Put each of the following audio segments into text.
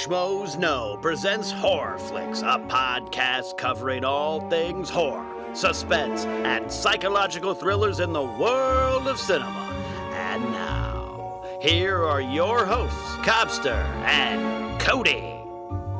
Schmoes Know presents HorrorFlix, a podcast covering all things horror, suspense, and psychological thrillers in the world of cinema. And now, here are your hosts, Cobster and Cody.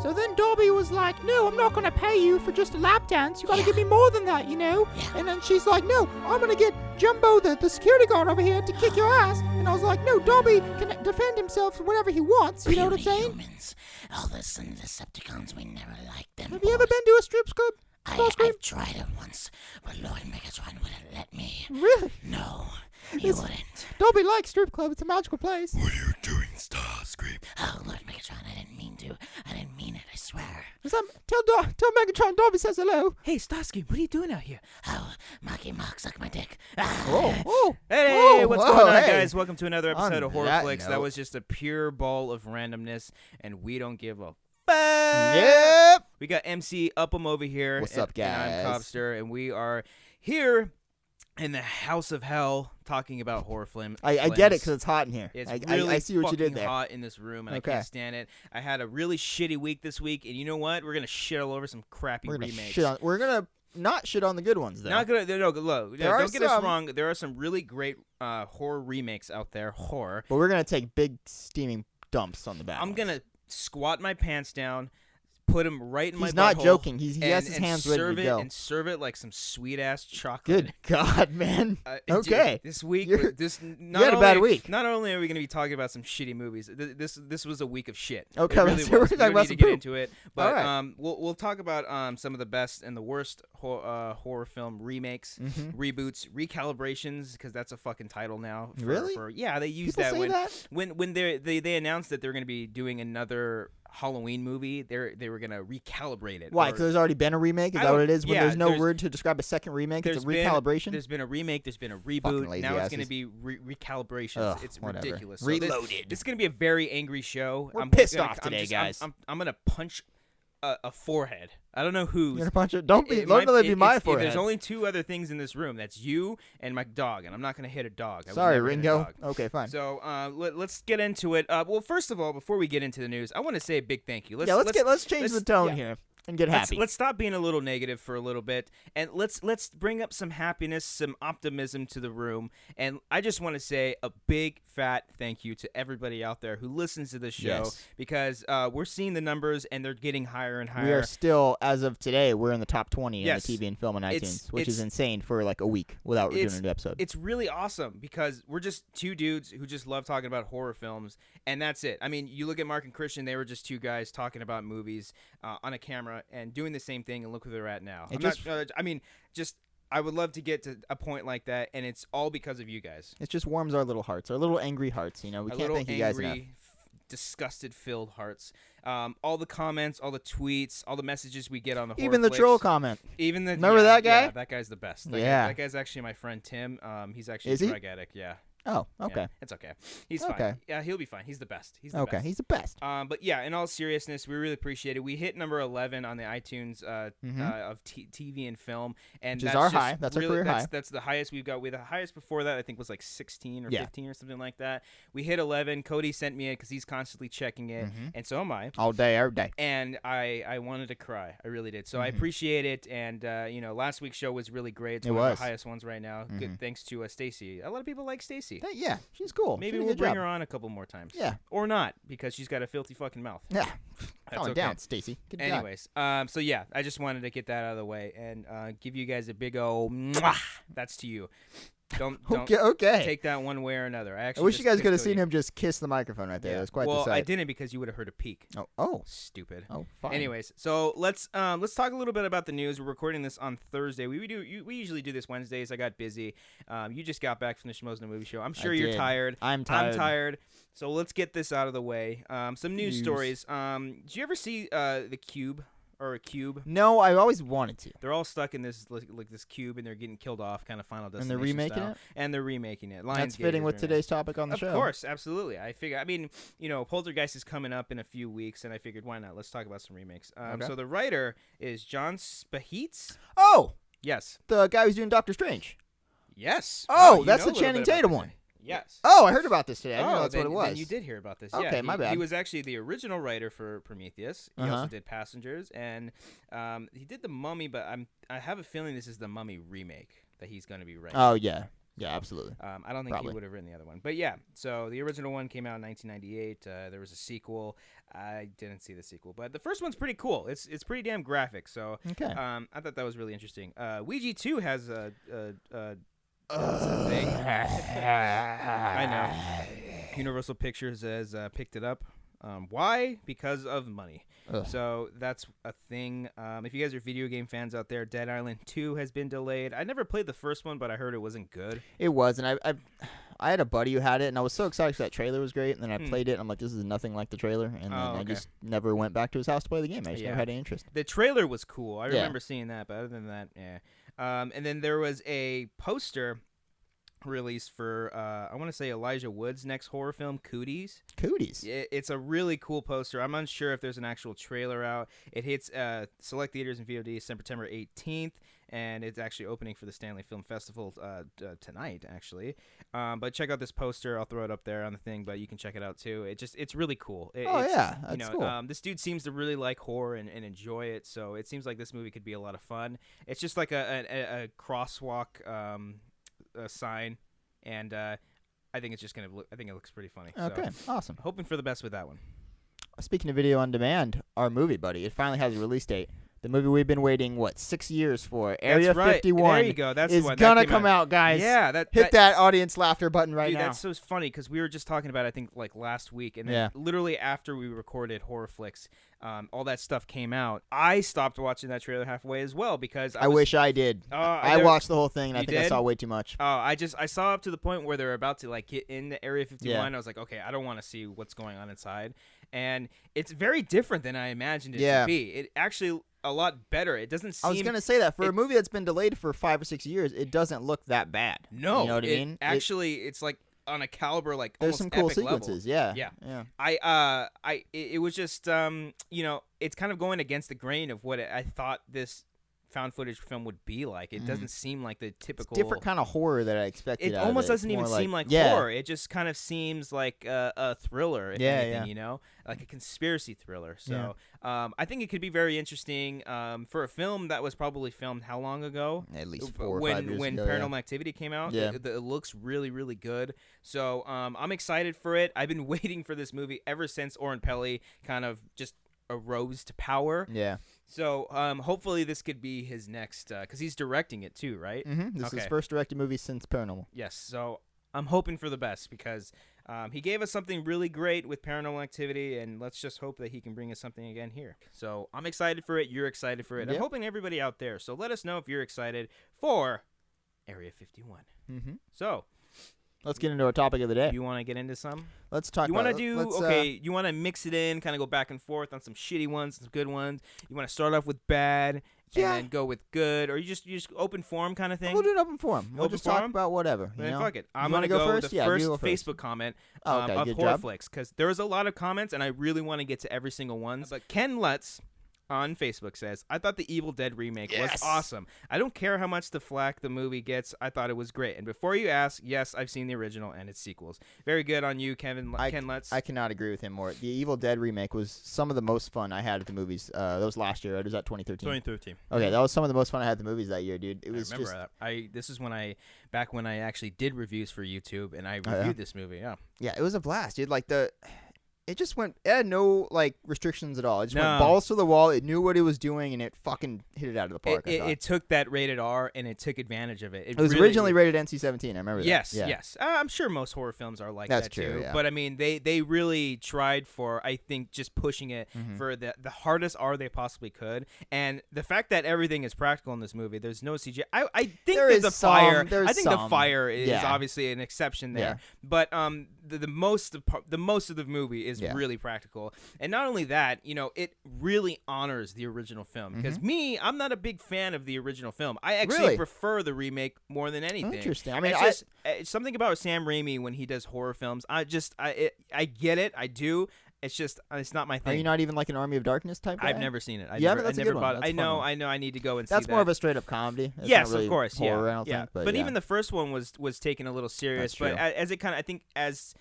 So then Dobby was like, no, I'm not going to pay you for just a lap dance. You got to give me more than that, you know? And then she's like, no, I'm going to get Jumbo, the security guard over here, to kick your ass. And I was like, no, Dobby can defend himself whenever he wants. You know what I'm saying? Humans. Elvis and the Decepticons, we never liked them. Have you ever been to a strip club? I've tried it once, but Lord Megatron wouldn't let me. Really? No, he wouldn't. Dobby likes strip club. It's a magical place. What are you doing, Starscream? Oh, Lord Megatron, I didn't mean to. I didn't mean it, I swear. Tell Megatron Dobby says hello. Hey, Starsky, what are you doing out here? Oh, Mocky Mock, suck my dick. Oh. Hey, what's going on, hey. guys? Welcome to another episode of On that HorrorFlix. That note. was just a pure ball of randomness, and we don't give a fuck. Yep. We got MC Upham over here. What's up, And I'm guys? Cobster, and we are here in the House of Hell talking about horror film. I get it because it's hot in here. It's I really see what you did fucking there. hot in this room, and Okay. I can't stand it. I had a really shitty week this week, and you know what? We're gonna shit all over some crappy We're gonna remakes. We're gonna not shit on the good ones though. Not gonna no, look, There are don't get us some. wrong. There are some really great horror remakes out there. Horror. But we're gonna take big steaming dumps on the bad I'm ones. gonna squat my pants down, put them right in my He's not butthole, joking. He and, has his and hands serve ready to it go. and serve it like some sweet ass chocolate. Good God, man. Dude, Okay. this week, You're- not had a bad only- week. Not only are we going to be talking about some shitty movies, this was a week of shit. Okay, it really let's- we're was. talking We don't about need to some get poop. into it, but All right. we'll talk about some of the best and the worst horror film remakes, Mhm. reboots, recalibrations, because that's a fucking title now. Really? Yeah, they use People that say when that? when they announced that they're going to be doing another Halloween movie. They were going to recalibrate it. Why? or- Because there's already been a remake. Is I that what don't- it is? When yeah, there's no there's- word to describe a second remake, it's a recalibration. There's been a remake. There's been a Fucking reboot. lazy Now it's going to asses. be recalibrations. Ugh, It's whatever. ridiculous. Reloaded. This is going to be a very angry show. We're I'm pissed gonna- off I'm today, just- guys. I'm going to punch a forehead. I don't know whose. You're gonna punch it. Don't be. It Don't might- let it be my it's- forehead. There's only two other things in this room. That's you and my dog, and I'm not going to hit a dog. I would Sorry, never hit a Ringo. dog. Okay, fine. So let's get into it. Well, first of all, before we get into the news, I want to say a big thank you. Let's change the tone here and get happy. Let's stop being a little negative for a little bit, and let's bring up some happiness, some optimism to the room. And I just want to say a big fat thank you to everybody out there who listens to this show, Yes. because we're seeing the numbers and they're getting higher and higher. We are still, as of today, we're in the top 20 Yes. in the TV and film on It's- iTunes, which is it's- insane for like a week without doing a new episode. It's really awesome because we're just two dudes who just love talking about horror films, and that's it. I mean, you look at Mark and Christian; they were just two guys talking about movies on a camera and doing the same thing, and look where they're at now. I would love to get to a point like that, and it's all because of you guys. It just warms our little hearts, our little angry hearts. You know, we Our can't little thank you guys angry, enough. disgusted-filled hearts. All the comments, all the tweets, all the messages we get on the Even the HorrorFlix. troll comment. Even the Remember that guy? Yeah, that guy's the best. Yeah. That guy's actually my friend Tim. He's actually Is a he? drug addict. Yeah. Oh, okay. Yeah, it's okay. He's Okay. fine. Yeah, he'll be fine. He's the best. He's the Okay, best. he's the best. But yeah, in all seriousness, we really appreciate it. We hit number 11 on the iTunes of TV and film, and Which is that's our just high. That's our really, career high. That's the highest we've got. The highest before that I think was like 16 or Yeah. 15 or something like that. We hit 11. Cody sent me it because he's constantly checking it, and so am I. All day, every day. And I wanted to cry. I really did. So I Mhm. appreciate it. And last week's show was really great. It's It one of was. the highest ones right now. Good, Mhm. thanks to Stacy. A lot of people like Stacy. Yeah, she's cool. Maybe She did a we'll good bring job. her on a couple more times. Yeah. Or not, because she's got a filthy fucking mouth. Yeah. That's Calm okay. down, Stacy. Good job. Anyways, so yeah, I just wanted to get that out of the way and give you guys a big old mwah. That's to you. Don't Okay. take that one way or another. I I actually wish you just guys could have kissed seen Cody. him just kiss the microphone right there. Yeah. That was quite well, the sight. I didn't because you would have heard a peek. Oh. Stupid. Oh, fine. Anyways, so let's talk a little bit about the news. We're recording this on Thursday. We usually do this Wednesdays. I got busy. You just got back from the Schmoes Movie Show. I'm sure you're did. tired. I'm tired. I'm tired. So let's get this out of the way. Some news News. stories. Did you ever see the Cube or a Cube? No, I always wanted to. They're all stuck in this like this cube, and they're getting killed off, kind of Final And Destination they're remaking style. it? And they're remaking it. That's Lionsgate fitting is with remaking today's topic on the show. Of course, absolutely. I mean, Poltergeist is coming up in a few weeks, and I figured, why not? Let's talk about some remakes. Okay. So the writer is John Spaihts. Oh, Yes. the guy who's doing Doctor Strange. Yes. Oh, you that's know the a little Channing bit about Tatum this one. guy. Yes. Oh, I heard about this today. I didn't know that's then, what it was. Then you did hear about this. Okay, yeah, my bad. He was actually the original writer for Prometheus. He also did Passengers, and he did The Mummy. But I have a feeling this is the Mummy remake that he's going to be writing. Oh yeah, yeah, absolutely. I don't think he would have written the other one. But yeah, so the original one came out in 1998. There was a sequel. I didn't see the sequel, but the first one's pretty cool. It's pretty damn graphic. So Okay. I thought that was really interesting. Ouija 2 has a thing. I know. Universal Pictures has picked it up. Why? Because of money. Ugh. So that's a thing. If you guys are video game fans out there, Dead Island 2 has been delayed. I never played the first one, but I heard it wasn't good. It was, and I had a buddy who had it, and I was so excited because that trailer was great, and then I played it, and I'm like, this is nothing like the trailer, and then I just never went back to his house to play the game. I just never had any interest. The trailer was cool. I remember seeing that, but other than that, yeah. And then there was a poster released for I want to say Elijah Wood's next horror film, Cooties. Cooties. It's a really cool poster. I'm unsure if there's an actual trailer out. It hits select theaters in VOD September 18th, and it's actually opening for the Stanley Film Festival tonight, actually. But check out this poster. I'll throw it up there on the thing, but you can check it out too. It's really cool. That's cool. This dude seems to really like horror and enjoy it, so it seems like this movie could be a lot of fun. It's just like a crosswalk sign, and I think it's just gonna look. I think it looks pretty funny. Okay, so, awesome. Hoping for the best with that one. Speaking of video on demand, our movie, buddy, it finally has a release date. The movie we've been waiting 6 years for. Area 51. There you go. That's is the one. gonna come out, guys. Yeah, hit that audience laughter button right dude, now. That's so funny because we were just talking about it, I think like last week, and then literally after we recorded HorrorFlix, all that stuff came out. I stopped watching that trailer halfway as well because I wish I did. I watched the whole thing, and I think I saw way too much. Oh, I saw up to the point where they're about to like get into Area 51. Yeah. I was like, okay, I don't want to see what's going on inside, and it's very different than I imagined it to be. It actually a lot better. It doesn't seem. I was gonna say that for a movie that's been delayed for 5 or 6 years, it doesn't look that bad. No, you know what I mean. Actually, it's like on a caliber like there's almost some cool epic sequences. Level. Yeah. It was just it's kind of going against the grain of what I thought this found footage film would be like. It doesn't seem like the typical. It's different kind of horror that I expected. It almost doesn't even seem like horror. It just kind of seems like a thriller, if anything, like a conspiracy thriller. So I think it could be very interesting for a film that was probably filmed how long ago? At least 4 or 5 years when ago. Paranormal Activity came out. Yeah. It looks really, really good. So I'm excited for it. I've been waiting for this movie ever since Oren Peli kind of just arose to power. Yeah. So hopefully this could be his next, because he's directing it too, right? Mm-hmm. This is his first directed movie since Paranormal. Yes. So I'm hoping for the best because he gave us something really great with Paranormal Activity, and let's just hope that he can bring us something again here. So I'm excited for it. You're excited for it. Yep. I'm hoping everybody out there. So let us know if you're excited for Area 51. Mm-hmm. So let's get into our topic of the day. You want to get into some? Let's talk. You want to do you want to mix it in, kind of go back and forth on some shitty ones, some good ones. You want to start off with bad, and then go with good, or you just open form kind of thing. We'll do an open forum. We'll just talk about whatever. Then fuck it. I'm gonna go first. The first Facebook comment of HorrorFlix, because there was a lot of comments, and I really want to get to every single one. But Ken Lutz on Facebook says, I thought the Evil Dead remake was awesome. I don't care how much the flack the movie gets. I thought it was great. And before you ask, yes, I've seen the original and its sequels. Very good on you, Ken Lutz. I cannot agree with him more. The Evil Dead remake was some of the most fun I had at the movies. That was last year, right? Or was that 2013? 2013. Okay, that was some of the most fun I had at the movies that year, dude. It was remember that. This is back when I actually did reviews for YouTube, and I reviewed this movie. Yeah, it was a blast, dude. It just went. It had no restrictions at all. It just went balls to the wall. It knew what it was doing, and it fucking hit it out of the park. It took that rated R, and it took advantage of it. It was originally rated NC-17. I remember that. Yes. I'm sure most horror films are like that true, too. Yeah. But I mean, they really tried for, I think, just pushing it for the hardest R they possibly could. And the fact that everything is practical in this movie, there's no CGI. I think that the fire. I think the fire is obviously an exception there. Yeah. But the most of the movie is really practical, and not only that, it really honors the original film. Because I'm not a big fan of the original film. I actually prefer the remake more than anything. Interesting. I mean, it's something about Sam Raimi when he does horror films. I get it. I do. it's not my thing. Are you not even like an Army of Darkness type guy? I've never seen it. You haven't? That's a good one. bought it. That's a fun one. I know. I need to go and see That's that. more of a straight up comedy. It's Yes, not really of course. horror, Yeah, I don't yeah. think. But, even the first one was taken a little serious. That's But true. as it kind of, I think as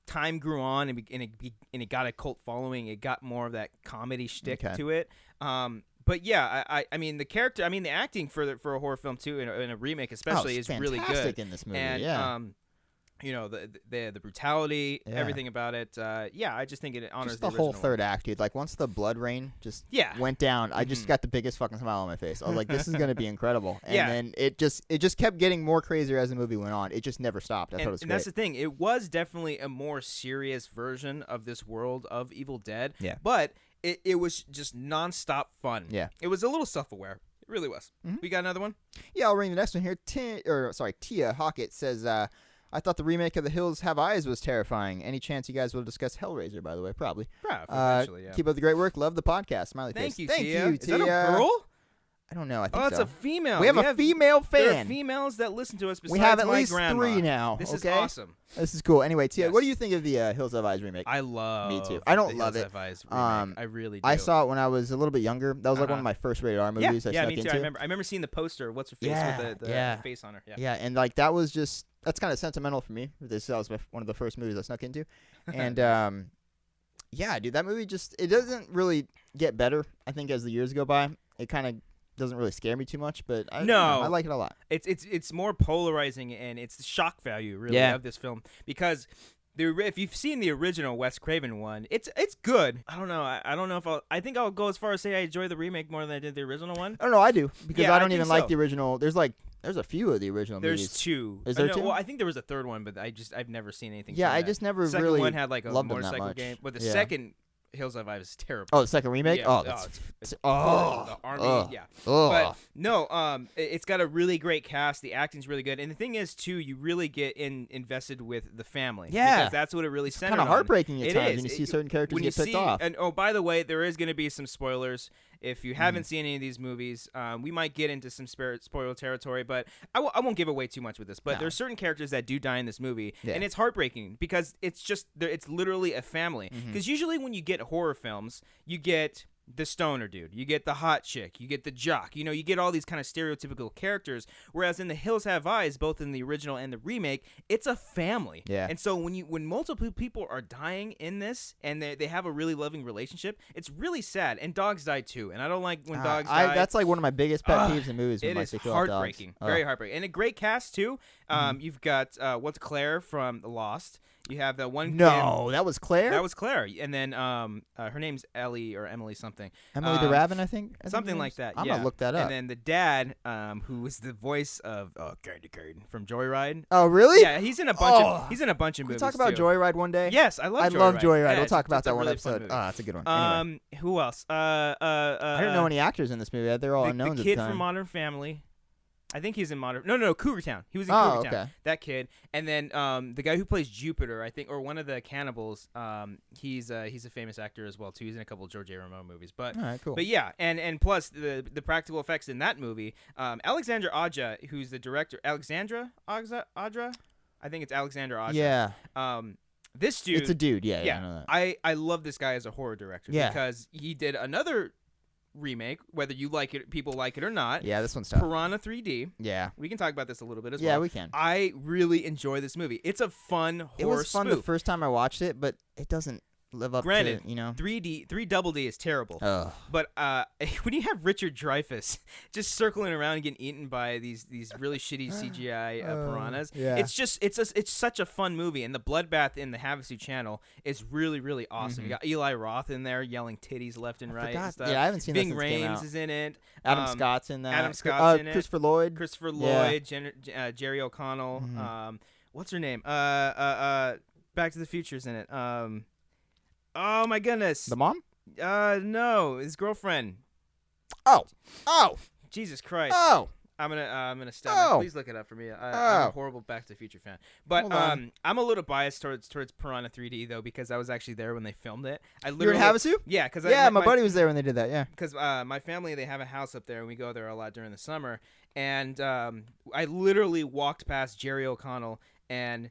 time grew on and it got a cult following, it got more of that comedy shtick to it. But yeah, I mean the character, I mean the acting for a horror film too, in a remake especially, is really good in this movie. and you know, the brutality, everything about it. I just think it honors just the the whole original third act, dude. Like once the blood rain just Yeah. went down, I just got the biggest fucking smile on my face. I was like, this is gonna be incredible. And Yeah. then it just kept getting more crazier as the movie went on. It just never stopped. I thought it was and great. that's the thing. It was definitely a more serious version of this world of Evil Dead. Yeah. But it was just nonstop fun. Yeah. It was a little self-aware. It really was. We got another one? Yeah, I'll read the next one here. Tia Hockett says, I thought the remake of The Hills Have Eyes was terrifying. Any chance you guys will discuss Hellraiser, by the way? Probably. Eventually, yeah. Keep up the great work. Love the podcast. Smiley face. Thank you, Thank Tia. you, Is Tia. that a girl? I don't know. I think Oh, it's so. a female. We have a female There are fan. females that listen to us besides We have at my least grandma. 3 now. This is okay? awesome. This is cool. Anyway, Tia, Yes. what do you think of the Hills Have Eyes remake? I love Me too. I don't the love Hills it. Have Eyes remake. I really do. I saw it when I was a little bit younger. That was like one of my first rated R movies I yeah, snuck me too. into. I remember seeing the poster. What's her face with the Yeah. face on her. Yeah. Yeah, and like that was just that's kind of sentimental for me. That was one of the first movies I snuck into, and yeah, dude, that movie it doesn't really get better. I think as the years go by, it kind of doesn't really scare me too much, but I like it a lot. It's more polarizing, and it's the shock value really of this film because. If you've seen the original Wes Craven one, it's good. I don't know. I don't know if I think I'll go as far as say I enjoy the remake more than I did the original one. I don't know. I do because Yeah, I I don't think even like so. the original. There's a few of the original There's movies. 2. Is there No, 2? Well, I think there was a third one, but I've never seen anything. Yeah, from I that. just never Second really one had like a loved them that motorcycle much. game, but the Yeah. second Hills Have Eyes is terrible. Oh, the second remake. Yeah, Oh, that's it's oh, horrible. The army, yeah. oh. But no, it's got a really great cast. The acting's really good, and the thing is too, you really get invested with the family. Yeah. because that's what it really centered kind on. of heartbreaking at It times is. when you see certain characters When get you picked see, off. and oh, by the way, there is going to be some spoilers. If you haven't seen any of these movies, we might get into some spoiler territory, but I won't give away too much with this. But No. there's certain characters that do die in this movie, Yeah. and it's heartbreaking because it's literally a family. Because usually when you get horror films, you get the stoner dude, you get the hot chick, you get the jock, you get all these kind of stereotypical characters, whereas in The Hills Have Eyes, both in the original and the remake, it's a family. Yeah. And so when multiple people are dying in this and they have a really loving relationship, it's really sad. And dogs die too, and I don't like when dogs die. That's like one of my biggest pet peeves in movies when It like is they kill off dogs. heartbreaking, very heartbreaking, and a great cast too. You've got what's Claire from Lost. You have that one. No, that was Claire. That was Claire, and then her name's Ellie or Emily something. Emily DeRavin, I think. Something like that. I'm yeah. gonna look that up. And then the dad, who was the voice of Candy Cane from Joyride. Oh, really? Yeah, he's in a bunch of Can we movies. talk about too. Joyride one day? Yes, I love Joyride. I love Joyride. Yeah, We'll it's talk about a that one really fun episode. movie. Oh, that's a good one. Anyway. Who else? I don't know any actors in this movie. They're all unknowns the at kid the time. from Modern Family. I think he's in Modern. No, Cougar Town. He was in Oh, Cougar Town. okay. That kid, and then the guy who plays Jupiter, I think, or one of the cannibals. He's a famous actor as well too. He's in a couple of George A. Romero movies. But All right, cool. But yeah, and plus the practical effects in that movie. Alexandra Aja, who's the director. Alexandra Aja. I think it's Alexandra Aja. Yeah. This dude. It's a dude. Yeah, I know that. I love this guy as a horror director. Yeah. Because he did another remake, whether you like it, people like it or not. Yeah, this one's tough. Piranha 3D. Yeah. We can talk about this a little bit as well. Yeah, we can. I really enjoy this movie. It's a fun horror It was fun spoof. the first time I watched it, but it doesn't live up Granted, to, 3 Double D is terrible. Ugh. But when you have Richard Dreyfuss just circling around and getting eaten by these really shitty CGI piranhas, yeah. it's such a fun movie. And the bloodbath in the Havasu channel is really, really awesome. You got Eli Roth in there yelling titties left and right. And stuff. Yeah, I haven't seen Ving that since it came Rhames out. is in it. Adam Scott's in that. Adam Scott's in it. Christopher Lloyd. Christopher Yeah. Lloyd, Jerry O'Connell. What's her name? Back to the Future's in it. Oh my goodness. The mom? No, his girlfriend. Oh. Jesus Christ. Oh. I'm gonna stop. Oh. Please look it up for me. I'm a horrible Back to the Future fan, but Hold on. I'm a little biased towards Piranha 3D though because I was actually there when they filmed it. I You're in literally Havasu? Yeah, because My buddy was there when they did that, yeah. because my family, they have a house up there and we go there a lot during the summer, and I literally walked past Jerry O'Connell and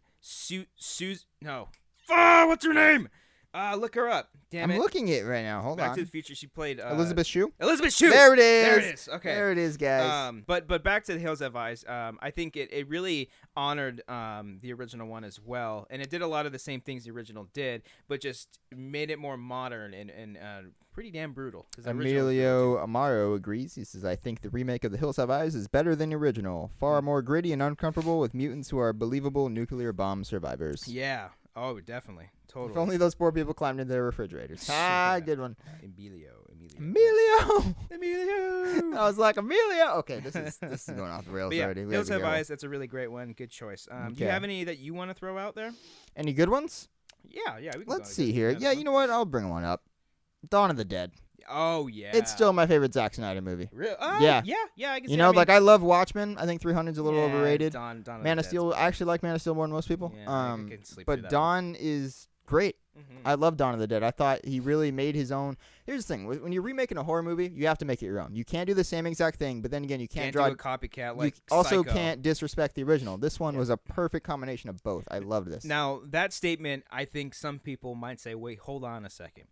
what's her name? Look her up. Damn I'm it. looking it right now. Hold Back on. to the Future. She played Elizabeth Shue. Elizabeth Shue. There it is. There it is. Okay. There it is, guys. But back to the Hills Have Eyes. I think it really honored the original one as well, and it did a lot of the same things the original did, but just made it more modern and pretty damn brutal. 'Cause the original was brutal, Emilio Amaro agrees. He says, I think the remake of The Hills Have Eyes is better than the original. Far more gritty and uncomfortable with mutants who are believable nuclear bomb survivors. too. Yeah. Oh, definitely. Totally. If only those poor people climbed into their refrigerators. Good one. Emilio. Emilio! I was like, Emilio! Okay, this is going off the rails But yeah, already. We Hills gotta Have be careful. Eyes. That's a really great one. Good choice. Do you Okay. have any that you want to throw out there? Any good ones? Yeah. We can Let's see here. Yeah, you know what? I'll bring one up. Dawn of the Dead. Oh yeah. It's still my favorite Zack Snyder movie. Real? Yeah. Yeah. I can You see. know, I mean, I love Watchmen. I think 300's a little yeah, overrated. Dawn of Man the of Dead's Steel. I fine. actually like Man of Steel more than most people. Yeah, I can sleep through but that Dawn is great. Mhm. I love Dawn of the Dead. I thought he really made his own. Here's the thing: when you're remaking a horror movie, you have to make it your own. You can't do the same exact thing, but then again, you can't do draw. a copycat You like also Psycho. can't disrespect the original. This one was a perfect combination of both. I loved this. Now that statement, I think some people might say, "Wait, hold on a second,"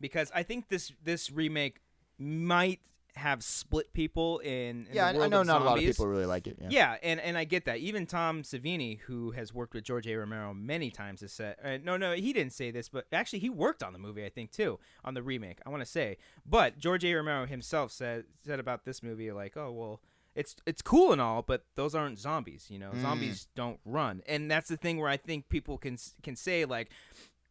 because I think this remake might have split people in yeah, the world I know of not a lot of zombies. people really like it. Yeah. Yeah, and I get that. Even Tom Savini, who has worked with George A. Romero many times, has said, no, he didn't say this, but actually he worked on the movie, I think, too, on the remake, I want to say. But George A. Romero himself said about this movie, like, oh, well, it's cool and all, but those aren't zombies, you know? Zombies don't run. And that's the thing where I think people can say, like,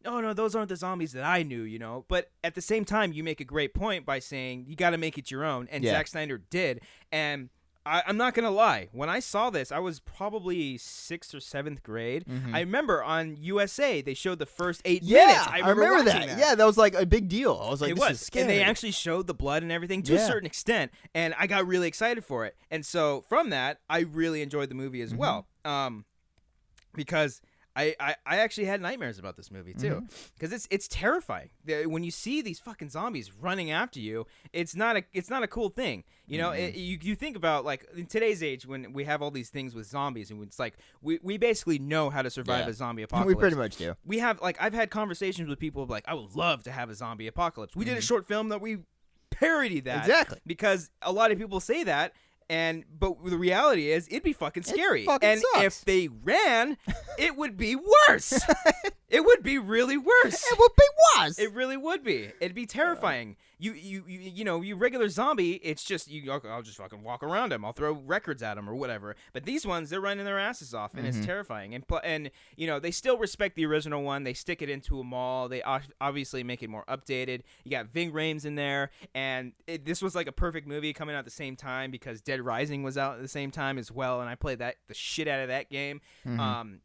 oh, no, those aren't the zombies that I knew, you know? But at the same time, you make a great point by saying you got to make it your own, and Yeah. Zack Snyder did. And I'm not going to lie. When I saw this, I was probably 6th or 7th grade. I remember on USA, they showed the first 8 minutes. I remember remember watching that. Yeah, that was like a big deal. I was like, It this was. is scary. And they actually showed the blood and everything to a Yeah. certain extent. And I got really excited for it. And so from that, I really enjoyed the movie as well. Because I actually had nightmares about this movie too, because it's terrifying. When you see these fucking zombies running after you, it's not a cool thing. You know, you think about, like, in today's age when we have all these things with zombies, and it's like we basically know how to survive Yeah. a zombie apocalypse. We pretty much do. We have, like, I've had conversations with people like, I would love to have a zombie apocalypse. We did a short film that we parodied that Exactly. because a lot of people say that. But the reality is, it'd be fucking scary. fucking and sucks. if they ran, it would be worse. It would be really worse. It would be worse. It really would be. It'd be terrifying. You regular zombie, it's just I'll just fucking walk around him. I'll throw records at him or whatever. But these ones, they're running their asses off, and it's terrifying. And they still respect the original one. They stick it into a mall. They obviously make it more updated. You got Ving Rhames in there, and this was like a perfect movie coming out at the same time because Dead Rising was out at the same time as well, and I played the shit out of that game.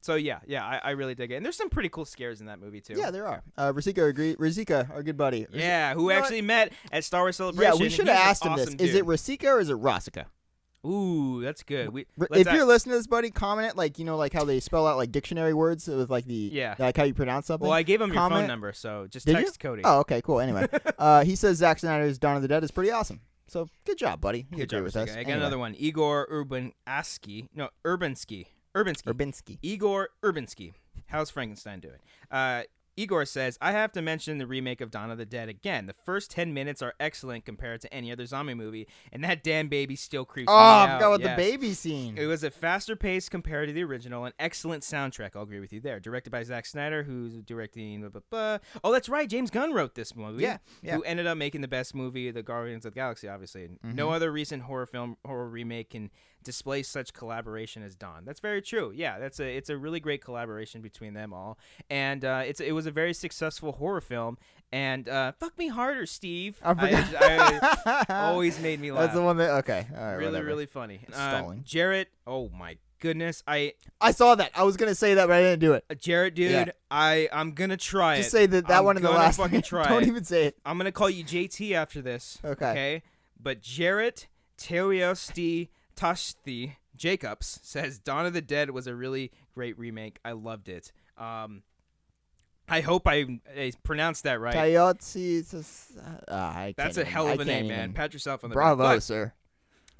So I really dig it. And there's some pretty cool scares in that movie too. Yeah, there are. Razika, our good buddy. Yeah, who You know actually met at Star Wars Celebration. Yeah, we should have He's an asked him this. awesome Is it dude. Rasika or is it Rasika? Ooh, that's good. If you're listening to this, buddy, comment it, like how they spell out like dictionary words with like like how you pronounce something. well, I gave him your phone Comment. number, so just Did text you? Cody. Oh, okay, cool. Anyway, he says Zack Snyder's Dawn of the Dead is pretty awesome. So good job, buddy. You Good agree job, with Rasika. us. I got Anyway. another one. Igor Urbansky. Urbinsky. Igor Urbansky. How's Frankenstein doing? Igor says, I have to mention the remake of Dawn of the Dead again. The first 10 minutes are excellent compared to any other zombie movie, and that damn baby still creeps Oh, me I out. forgot about Yes. the baby scene. It was a faster pace compared to the original, an excellent soundtrack. I'll agree with you there. Directed by Zack Snyder, who's directing. Oh, that's right. James Gunn wrote this movie. Yeah. Who ended up making the best movie, The Guardians of the Galaxy, obviously. No other recent horror remake can display such collaboration as Dawn. That's very true. Yeah, it's a really great collaboration between them all, and it was a very successful horror film. And fuck me harder, Steve. I always made me laugh. That's the one that. Okay. All right. Really, whatever. really funny. Stalling. Jarrett. Oh my goodness. I saw that. I was gonna say that, but I didn't do it. Jarrett, dude, Yeah. I'm gonna try Just it. say that I'm one in the gonna last. fucking try Don't it. even say it. I'm gonna call you JT after this. Okay. But Jarrett Teriosti Tashti Jacobs says Dawn of the Dead was a really great remake. I loved it. I hope I pronounced that right. Coyote. That's a hell of a name, man. Pat yourself on the Bravo, back. But sir.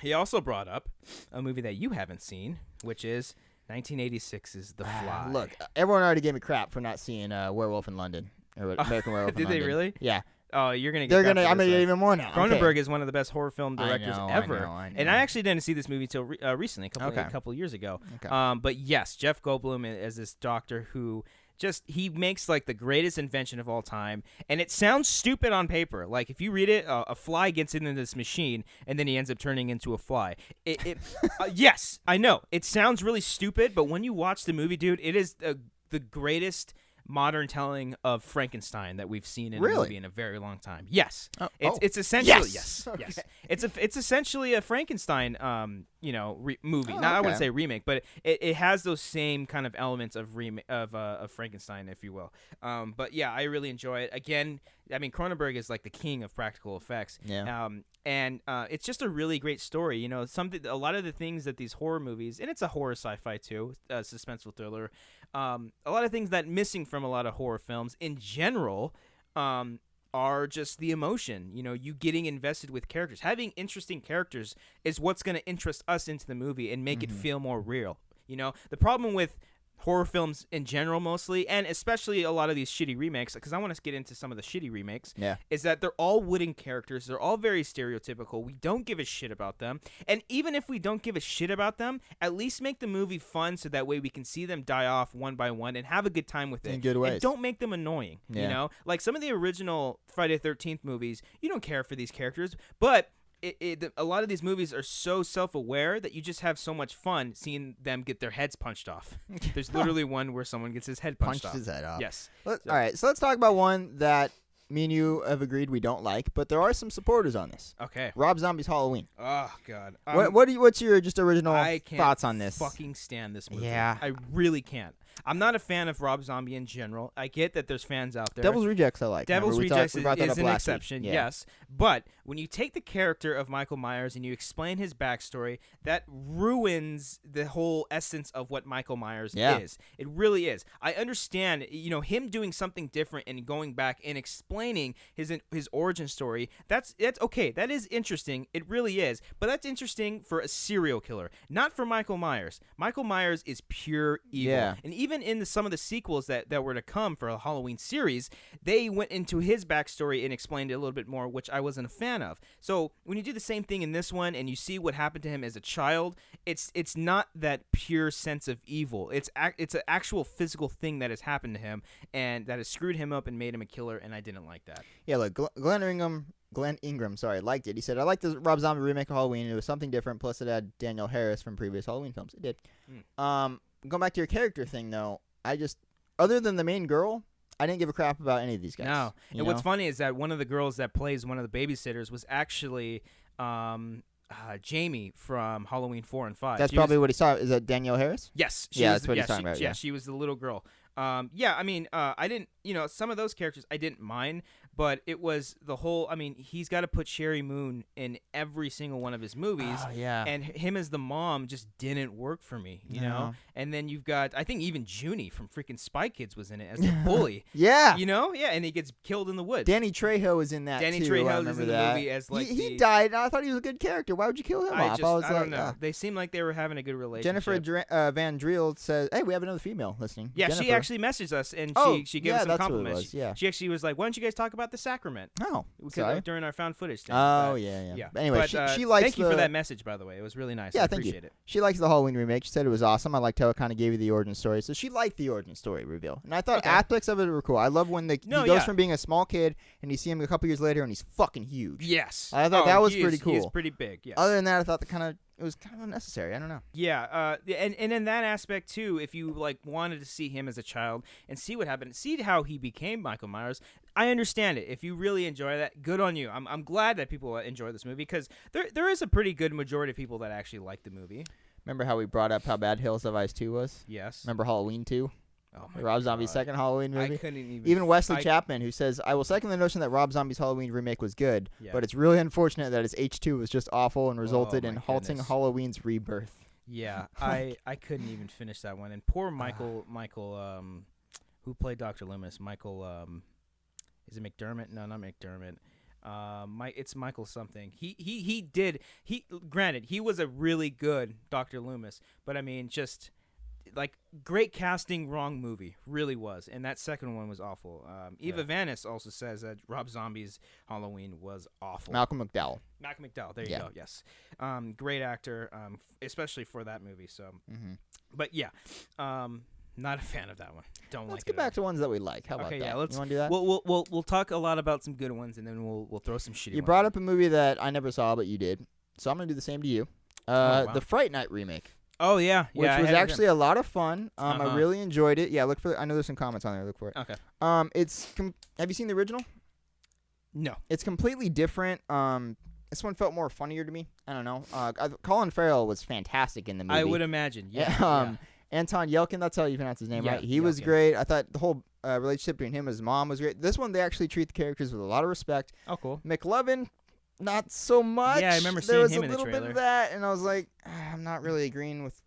he also brought up a movie that you haven't seen, which is 1986's The Fly. Look, everyone already gave me crap for not seeing Werewolf in London. or what, American Werewolf in Did they London. really? Yeah. Oh, you're gonna get. They're that gonna. for I'm this gonna get one. even more now. Cronenberg Okay. is one of the best horror film directors ever. I know. And I actually didn't see this movie till recently, a couple years ago. Okay. But yes, Jeff Goldblum as this doctor who he makes like the greatest invention of all time, and it sounds stupid on paper. Like if you read it, a fly gets into this machine, and then he ends up turning into a fly. Yes, I know it sounds really stupid, but when you watch the movie, dude, it is the greatest modern telling of Frankenstein that we've seen in a movie in a very long time. Yes, it's essentially yes. Okay. Yes, it's essentially a Frankenstein movie. Now I wouldn't say remake, but it has those same kind of elements of of Frankenstein, if you will. But yeah, I really enjoy it. Again, I mean Cronenberg is like the king of practical effects. Yeah. And it's just a really great story. You know, a lot of the things that these horror movies, and it's a horror sci-fi too, suspenseful thriller. A lot of things that missing from a lot of horror films in general are just the emotion. You know, you getting invested with characters. Having interesting characters is what's going to interest us into the movie and make it feel more real. You know, the problem with horror films in general mostly, and especially a lot of these shitty remakes, because I want to get into some of the shitty remakes, is that they're all wooden characters. They're all very stereotypical. We don't give a shit about them. And even if we don't give a shit about them, at least make the movie fun so that way we can see them die off one by one and have a good time with it. In good ways. And don't make them annoying, you know? Like some of the original Friday the 13th movies, you don't care for these characters, but a lot of these movies are so self-aware that you just have so much fun seeing them get their heads punched off. There's literally one where someone gets his head punched off. His head off. Yes. All right, so let's talk about one that me and you have agreed we don't like, but there are some supporters on this. Okay. Rob Zombie's Halloween. Oh God. What's your just original thoughts on this? Fucking stand this movie. Yeah. I really can't. I'm not a fan of Rob Zombie in general. I get that there's fans out there. Devil's Rejects I like. Devil's Rejects is an last exception, week. yes. But when you take the character of Michael Myers and you explain his backstory, that ruins the whole essence of what Michael Myers is. It really is. I understand, him doing something different and going back and explaining his origin story. That's okay. That is interesting. It really is. But that's interesting for a serial killer, not for Michael Myers. Michael Myers is pure evil. Yeah. And even in some of the sequels that were to come for a Halloween series, they went into his backstory and explained it a little bit more, which I wasn't a fan of. So when you do the same thing in this one and you see what happened to him as a child, it's not that pure sense of evil. It's an actual physical thing that has happened to him and that has screwed him up and made him a killer, and I didn't like that. Yeah, look, Glenn Ingram, liked it. He said, I liked the Rob Zombie remake of Halloween. It was something different, plus it had Daniel Harris from previous Halloween films. It did. Going back to your character thing, though, other than the main girl, I didn't give a crap about any of these guys. No. And what's funny is that one of the girls that plays one of the babysitters was actually Jamie from Halloween 4 and 5. That's probably what he saw. Is that Danielle Harris? Yes. That's what he's talking about. Yeah, she was the little girl. I mean, I didn't, some of those characters I didn't mind, but it was the whole, I mean, he's got to put Sherry Moon in every single one of his movies. Oh, yeah. And him as the mom just didn't work for me, you know? And then you've got, I think even Junie from freaking Spy Kids was in it as the bully. Yeah. Yeah, and he gets killed in the woods. Danny Trejo was in that, Danny too. Trejo is in the movie as, like, he died, and I thought he was a good character. Why would you kill him off? I don't know. They seemed like they were having a good relationship. Jennifer Van Driel says, hey, we have another female listening. Yeah, Jennifer. She actually messaged us, and she gave us some compliments. She actually was like, why don't you guys talk about the sacrament? Oh, sorry. During our found footage thing. Oh, yeah. But anyway, she likes thank you for that message, by the way. It was really nice. Yeah, I thank appreciate you. it. She likes the Halloween remake. She said it was awesome. I liked how it kind of gave you the origin story. So she liked the origin story reveal. And I thought aspects of it were cool. I love when he goes from being a small kid and you see him a couple years later and he's fucking huge. Yes. I thought that was pretty cool. He's pretty big, yes. Other than that, I thought it was kind of unnecessary. I don't know. Yeah, and in that aspect too, if you wanted to see him as a child and see what happened, see how he became Michael Myers, I understand it. If you really enjoy that, good on you. I'm glad that people enjoy this movie because there is a pretty good majority of people that actually like the movie. Remember how we brought up how bad Hills Have Eyes 2 was? Yes. Remember Halloween 2? Oh my Rob Zombie's second Halloween movie. I couldn't even Wesley Chapman, who says, I will second the notion that Rob Zombie's Halloween remake was good, but it's really unfortunate that its H2 was just awful and resulted in halting Halloween's rebirth. Yeah, I couldn't even finish that one. And poor Michael, who played Dr. Loomis, Michael, is it McDermott? No, not McDermott. It's Michael something. Granted, he was a really good Dr. Loomis, but I mean, just like great casting, wrong movie, really was, and that second one was awful. Eva Vanis also says that Rob Zombie's Halloween was awful. Malcolm McDowell. Malcolm McDowell, there you go. Yes, great actor, especially for that movie. So, but yeah, not a fan of that one. Don't like it. Let's get back to ones that we like. How about Okay, that? yeah, let's. You want to do that? We'll talk a lot about some good ones, and then we'll throw some shitty. You brought up a movie that I never saw, but you did, so I'm gonna do the same to you. Wow. The Fright Night remake. Oh yeah, Which was actually a lot of fun. I really enjoyed it. Yeah, look for. I know there's some comments on there. Look for it. Okay. Have you seen the original? No. It's completely different. This one felt more funnier to me. I don't know. Colin Farrell was fantastic in the movie. I would imagine. Yeah. Anton Yelkin, that's how you pronounce his name, Yeah, right? He was Yelkin. great. I thought the whole relationship between him and his mom was great. This one, they actually treat the characters with a lot of respect. Oh, cool. McLovin, not so much. Yeah, I remember there seeing was him a in the little bit trailer. of that, and I was like, I'm not really agreeing with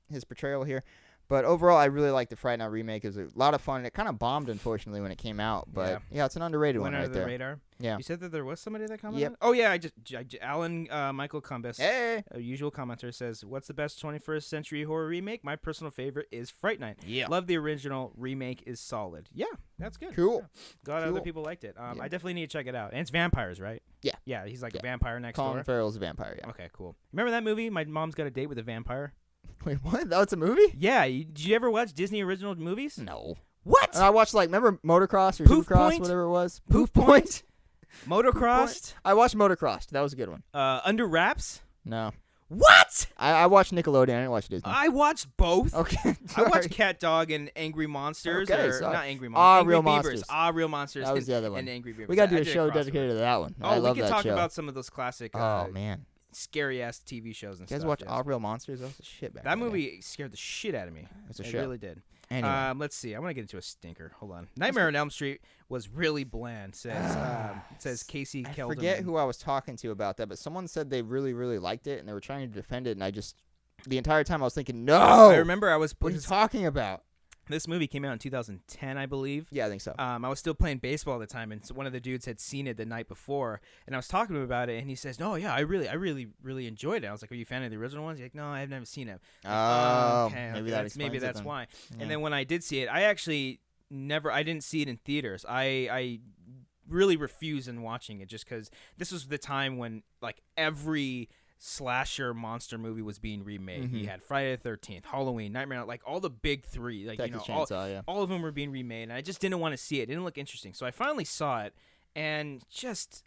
his portrayal here. But overall, I really liked the Fright Night remake. It was a lot of fun. It kind of bombed, unfortunately, when it came out. But yeah, it's an underrated one Winner right of the there. radar. Yeah. You said that there was somebody that commented. Yep. Oh yeah, Alan Michael Cumbus, Hey. a usual commenter, says, "What's the best 21st century horror remake? My personal favorite is Fright Night. Yeah. Love the original. Remake is solid. Yeah, that's good. Cool. Yeah. Glad other Cool. people liked it. Yeah. I definitely need to check it out. And it's vampires, right? Yeah. Yeah, he's like Yeah. a vampire next Colin door. Farrell's a vampire, yeah. Okay, cool. Remember that movie? My Mom's Got a Date with a Vampire. Wait, what? That's a movie? Yeah. Did you ever watch Disney original movies? No. What? I watched, remember Motocross or Poof Supercross, Point? whatever it was? Poof Point? Motocrossed? I watched Motocross. That was a good one. Under Wraps? No. What? I watched Nickelodeon. I didn't watch Disney. I watched both. Okay. I sorry. watched Cat Dog and Angry Monsters. Okay, or sorry. not Angry Monsters. Angry Real Beavers. Monsters. Real Monsters. That was the other one. And Angry Beavers. We got to I do a did show crossover. dedicated to that one. I Oh, love we could that talk show. about some of those classic Man. scary-ass TV shows and You guys stuff. watch yes. All Real Monsters? That was the shit back That then. movie scared the shit out of me. It's a It show. really did. Anyway. Let's see. I want to get into a stinker. Hold on. Nightmare on Elm Street was really bland. Says Casey I Kelderman. forget who I was talking to about that, but someone said they really, really liked it, and they were trying to defend it, and I just, the entire time I was thinking, no! I remember I was. What are you talking about? This movie came out in 2010, I believe. Yeah, I think so. I was still playing baseball at the time, and so one of the dudes had seen it the night before, and I was talking to him about it, and he says, "No, yeah, I really enjoyed it." I was like, "Are you a fan of the original ones?" He's like, "No, I've never seen it." Okay, maybe maybe explains it that's then. why. Yeah. And then when I did see it, I actually I didn't see it in theaters. I really refused in watching it just because this was the time when every slasher monster movie was being remade. You had Friday the 13th, Halloween, Nightmare, all the big three, Texas Chainsaw, yeah. all of them were being remade, and I just didn't want to see it. It didn't look interesting. So I finally saw it, and just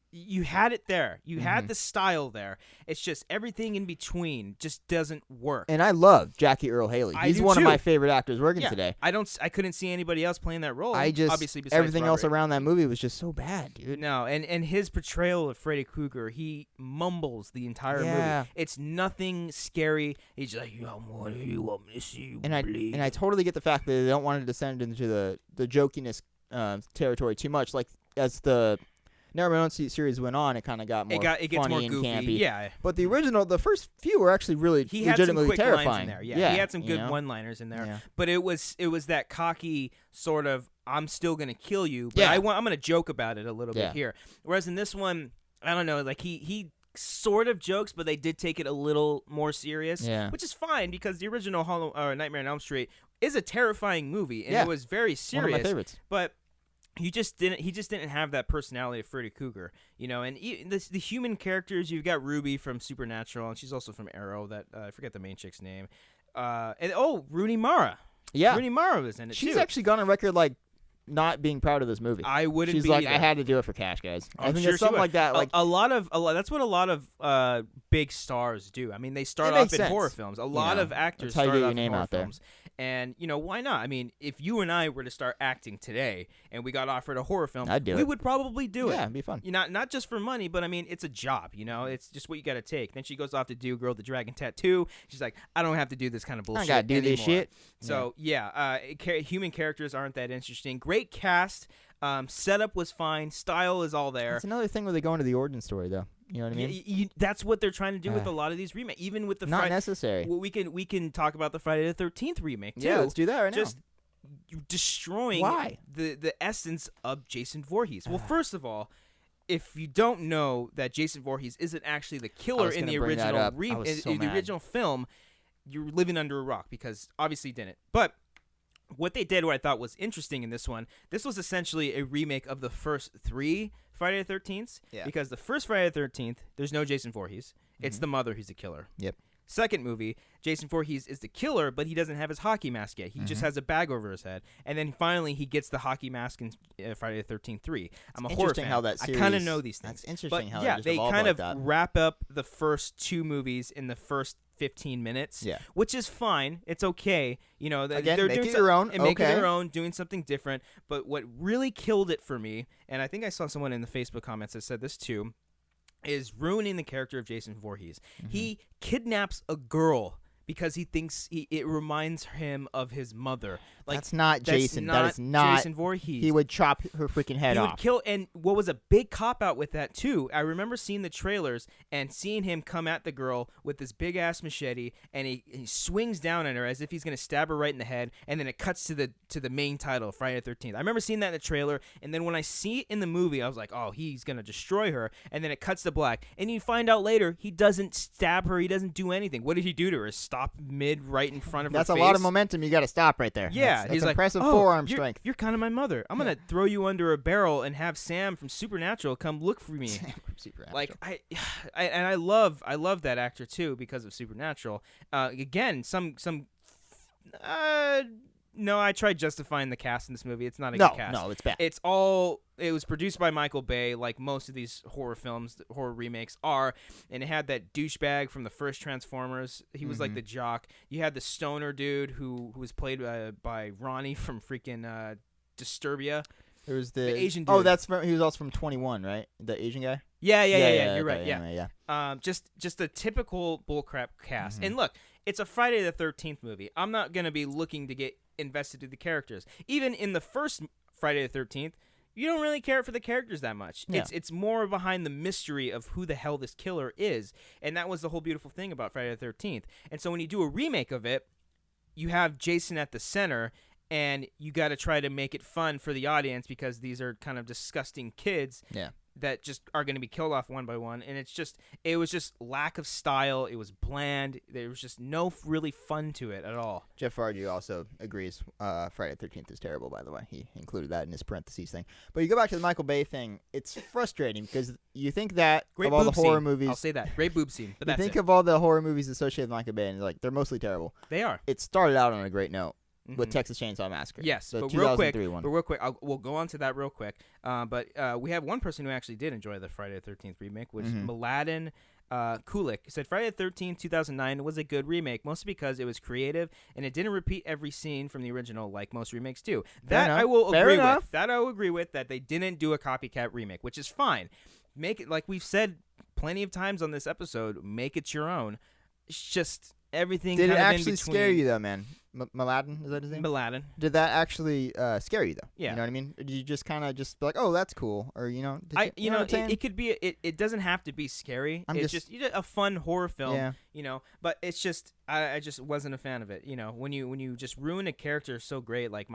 you had it there. You had the style there. It's just everything in between just doesn't work. And I love Jackie Earl Haley. I He's do one of too. my favorite actors working Yeah, today. I couldn't see anybody else playing that role. I just, obviously besides everything else Robert. around that movie was just so bad, dude. No, and his portrayal of Freddy Krueger, he mumbles the entire Yeah. movie. It's nothing scary. He's just like, "You want me to see you bleed." And I totally get the fact that they don't want to descend into the jokiness territory too much. Like, as the Nightmare on Elm Street series went on, it kind of got more it gets funny more and goofy. campy. Yeah. But the original, the first few were actually really He had some legitimately quick terrifying. lines in there. Yeah, he had some you good know? one-liners in there. Yeah. But it was that cocky sort of, I'm still gonna kill you, but Yeah. I'm gonna joke about it a little Yeah. bit here. Whereas in this one, I don't know, he sort of jokes, but they did take it a little more serious. Yeah. Which is fine because the original Nightmare on Elm Street is a terrifying movie, and Yeah. it was very serious. One of my favorites. But he just didn't have that personality of Freddy Krueger, and the human characters, you've got Ruby from Supernatural, and she's also from Arrow, that I forget the main chick's name, Rooney Mara. Yeah. Rooney Mara was in it She's too. actually gone on record not being proud of this movie. I wouldn't She's be like, either. I had to do it for cash, guys. I I'm think sure it's she something would. like that. Like, a lot. That's what a lot of big stars do. I mean, they start It off makes in sense. horror films. A lot know, of actors that's how you start get your off in name horror out there. films. And why not? I mean, if you and I were to start acting today, and we got offered a horror film, I'd do we it. would probably do it. Yeah, it'd be fun. Not just for money, but I mean, it's a job. It's just what you got to take. Then she goes off to do Girl with the Dragon Tattoo. She's like, I don't have to do this kind of bullshit. gotta do this anymore. shit. So human characters aren't that interesting. Great cast. Setup was fine. Style is all there. That's another thing where they go into the origin story, though. You know what I mean? That's what they're trying to do with a lot of these remakes. Even with the Not necessary. Well, we can talk about the Friday the 13th remake too. Yeah, let's do that right now. Just destroying Why? the essence of Jason Voorhees. Well, first of all, if you don't know that Jason Voorhees isn't actually the killer was in the gonna bring that original up. I was so the mad. original film, you're living under a rock because obviously didn't. But what they did, what I thought was interesting in this one, this was essentially a remake of the first 3 Friday the 13th. Yeah. Because the first Friday the 13th, there's no Jason Voorhees. It's the mother who's the killer. Yep. Second movie, Jason Voorhees is the killer, but he doesn't have his hockey mask yet. He just has a bag over his head. And then finally, he gets the hockey mask in Friday the 13th 3. I'm a horror fan. How that I series, kind of know these things. That's interesting but how yeah, it just they evolved kind like of that. wrap up the first 2 movies in the first 15 minutes, Yeah. which is fine. It's okay. You know, Again, they're make doing it your own. and make it Okay. their own, doing something different. But what really killed it for me, and I think I saw someone in the Facebook comments that said this too, is ruining the character of Jason Voorhees. He kidnaps a girl because he thinks it reminds him of his mother. Like, that's not Jason. Not that is not Jason Voorhees. He would chop her freaking head He off. would kill, and what was a big cop out with that too, I remember seeing the trailers and seeing him come at the girl with this big ass machete, and he swings down at her as if he's gonna stab her right in the head, and then it cuts to the main title, Friday the 13th. I remember seeing that in the trailer, and then when I see it in the movie, I was like, oh, he's gonna destroy her, and then it cuts to black, and you find out later he doesn't stab her, he doesn't do anything. What did he do to her? Stop mid right in front of her face? That's a lot of momentum. You got to stop right there. Yeah, that's he's like, impressive "Oh, forearm you're, strength. You're kind of my mother. I'm gonna throw you under a barrel and have Sam from Supernatural come look for me." Like I love that actor too because of Supernatural. Again, no, I tried justifying the cast in this movie. It's not a good cast. No, it's bad. It was produced by Michael Bay, like most of these horror films, horror remakes are, and it had that douchebag from the first Transformers. He was like the jock. You had the stoner dude who was played by Ronnie from freaking Disturbia. There was the Asian Oh, dude. he was also from 21, right? The Asian guy. Yeah. You're okay, right. Yeah. Anyway, yeah. Just a typical bullcrap cast. And look, it's a Friday the 13th movie. I'm not gonna be looking to get invested in the characters. Even in the first Friday the 13th, you don't really care for the characters that much. Yeah. It's more behind the mystery of who the hell this killer is, and that was the whole beautiful thing about Friday the 13th. And so when you do a remake of it, you have Jason at the center, and you got to try to make it fun for the audience because these are kind of disgusting kids. Yeah. That just are going to be killed off one by one, and it was just lack of style. It was bland. There was just no really fun to it at all. Jeff Fardew also agrees. Friday the 13th is terrible, by the way. He included that in his parentheses thing. But you go back to the Michael Bay thing, it's frustrating because you think that Great of all the boob horror scene. movies. I'll say that. Great boob scene. But You that's think it. of all the horror movies associated with Michael Bay, and they're mostly terrible. They are. It started out on a great note with Mhm. Texas Chainsaw Massacre. Yes, the but real quick, 2003 one. we'll go on to that real quick. But we have one person who actually did enjoy the Friday the 13th remake, which is Mladen Kulik. He said Friday the 13th, 2009 was a good remake, mostly because it was creative and it didn't repeat every scene from the original like most remakes do. That I will agree with. That I will agree with, that they didn't do a copycat remake, which is fine. Make it, like we've said plenty of times on this episode, make it your own. It's just everything Did kind it of actually in between. scare you, though, man? Mladen, is that his name? Mladen. Did that actually scare you, though? Yeah. You know what I mean? Or did you just kind of just be like, oh, that's cool? Or, you know, you know what I'm saying? It could be, it doesn't have to be scary. I'm It's just- just a fun horror film, Yeah. you know, but it's just, I just wasn't a fan of it. You know, when you just ruin a character so great like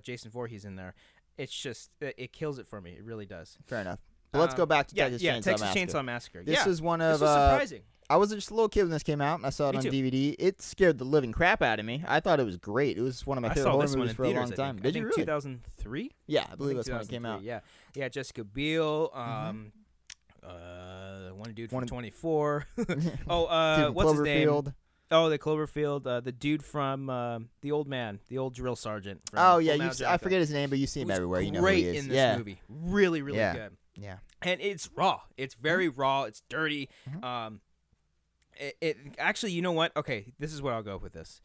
Jason Voorhees in there, it's just, it kills it for me. It really does. Fair enough. But let's go back to Texas Chainsaw Texas Massacre. Chainsaw Massacre. This is one of this was surprising. I was just a little kid when this came out, and I saw it Me on too. DVD. It scared the living crap out of me. I thought it was great. It was one of my I favorite saw horror this one movies in for a theaters, long I time. think. Did I think you really? 2003? Yeah, I believe that's when it came out. Yeah, Jessica Biel, one dude from 24. Dude, what's his name? Cloverfield. Oh, the Cloverfield, the dude from the old man, the old drill sergeant. From Oh yeah, Full Metal I Jacket. forget his name, but you see him Who's everywhere. You know who he great is. in this yeah. movie. Really, really Yeah. good. Yeah. And it's raw. It's very raw. It's dirty. It actually, you know what? Okay, this is what I'll go with this.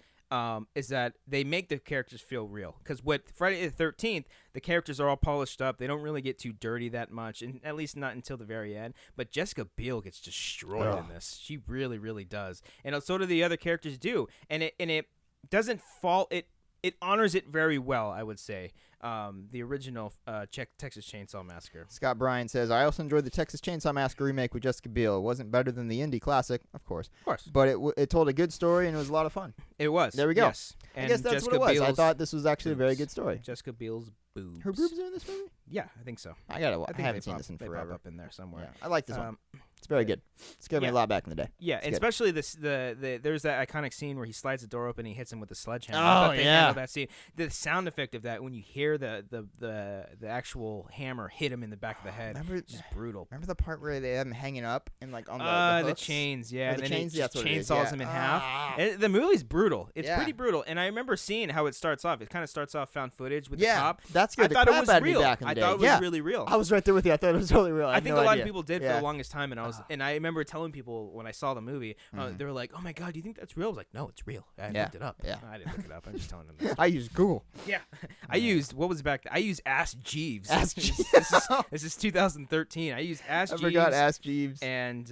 Is that they make the characters feel real. Because with Friday the 13th, the characters are all polished up. They don't really get too dirty that much, and at least not until the very end. But Jessica Biel gets destroyed in this. She really, really does. And so do the other characters do. And it doesn't fall. It honors it very well, I would say. The original Texas Chainsaw Massacre. Scott Bryan says, I also enjoyed the Texas Chainsaw Massacre remake with Jessica Biel. It wasn't better than the indie classic, of course. Of course. But it told a good story, and it was a lot of fun. It was. There we go. Yes. I And guess that's Jessica what it was. I Biel's thought this was actually a very boobs. good story. Jessica Biel's boobs. Her boobs are in this movie? Yeah, I think so. I think haven't they seen pop- this in they forever. pop up in there somewhere. Yeah, I like this one. It's very good. Scared me a lot back in the day. Yeah, It's and good. especially there's that iconic scene where he slides the door open and he hits him with a sledgehammer. Oh, I thought they yeah. handled that scene. The sound effect of that when you hear the actual hammer hit him in the back of the head, it's just brutal. Remember the part where they have him hanging up and like on the hooks? chains, yeah, Or and the then chains, it that's just what it is, chainsaws yeah. him in half. The movie's brutal. It's Yeah. pretty brutal, and I remember seeing how it starts off. It kind of starts off found footage with Yeah, the cop. that scared the I thought it crap was out of me real. back in the I day. thought it was Yeah. really real. I was right there with you. I thought it was totally real. I think no a lot idea. of people did for Yeah. the longest time, and I remember telling people when I saw the movie, they were like, "Oh my god, do you think that's real?" I was like, "No, it's real. I looked it up." Yeah. I didn't look it up. I'm just telling them. That. I use Google. Yeah, I used what was back? I used Ask Jeeves. Ask Jeeves. This is 2013. I used Ask I Jeeves. forgot Ask Jeeves. And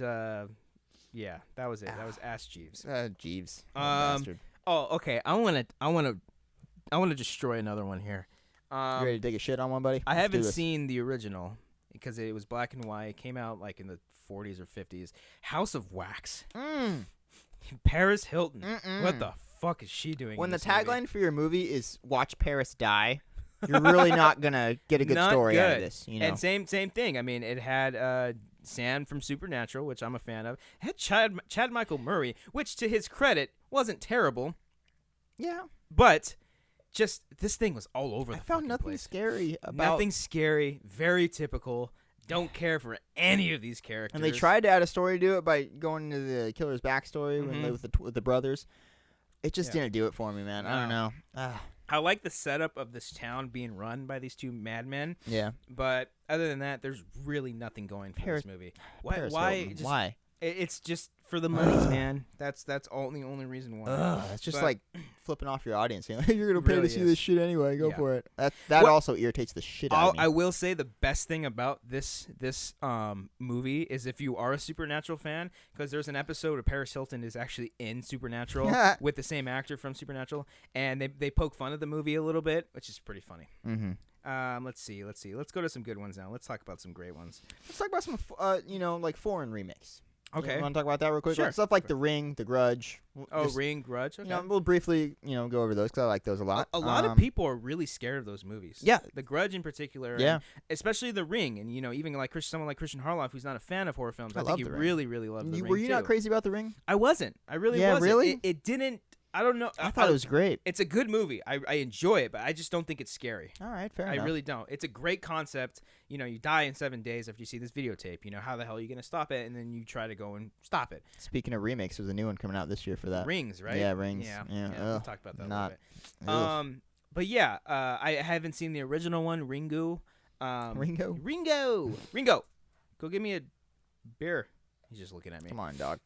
yeah, that was it. That was Ask Jeeves. Jeeves. Bastard. Oh, okay. I wanna destroy another one here. You ready to take a shit on one, buddy? I Let's do haven't this. seen the original because it was black and white. It came out like in the 40s or 50s. House of Wax. Paris Hilton. What the fuck is she doing? When in the this movie? tagline for your movie is "Watch Paris Die," you're really not gonna get a good Not story out of good. this. You know. And same thing. I mean, it had Sam from Supernatural, which I'm a fan of. It had Chad Michael Murray, which to his credit wasn't terrible, yeah. but just this thing was all over I the found fucking nothing place. scary about. Nothing scary. Very typical. Don't care for any of these characters. And they tried to add a story to it by going into the killer's backstory when they, with the brothers. It just didn't do it for me, man. I don't know. I like the setup of this town being run by these two madmen. Yeah. But other than that, there's really nothing going for this movie. Paris Why? Hilton. Just, Why? It's just for the monies, man. That's all the only reason why. It's just But- like flipping off your audience. You know, you're gonna pay Really to see is. this shit anyway. Go Yeah. for it. That What- also irritates the shit out of me. I will say the best thing about this movie is if you are a Supernatural fan, because there's an episode where Paris Hilton is actually in Supernatural with the same actor from Supernatural, and they poke fun of the movie a little bit, which is pretty funny. Let's see. Let's go to some good ones now. Let's talk about some great ones. Let's talk about some, like foreign remakes. Okay. You want to talk about that real quick? Sure. Like stuff like The Ring, The Grudge. Ring, Grudge. Okay. You know, we'll briefly, go over those because I like those a lot. A lot of people are really scared of those movies. Yeah. The Grudge in particular. Yeah. And especially The Ring, and even like someone like Christian Harloff, who's not a fan of horror films. I love think he The Ring. really, really loved The Ring. Were you not too. crazy about The Ring? I wasn't. I really Yeah, wasn't. really? It didn't. I don't know. I thought it was great. It's a good movie. I enjoy it, but I just don't think it's scary. All right, fair I enough. really don't. It's a great concept. You die in 7 days after you see this videotape. How the hell are you going to stop it? And then you try to go and stop it. Speaking of remakes, there's a new one coming out this year for that. Rings, right? Yeah, Rings. Yeah. Yeah, We'll ugh, talk about that not- a little bit. But yeah, I haven't seen the original one, Ringo. Ringo? Ringo. Go give me a beer. He's just looking at me. Come on, dog.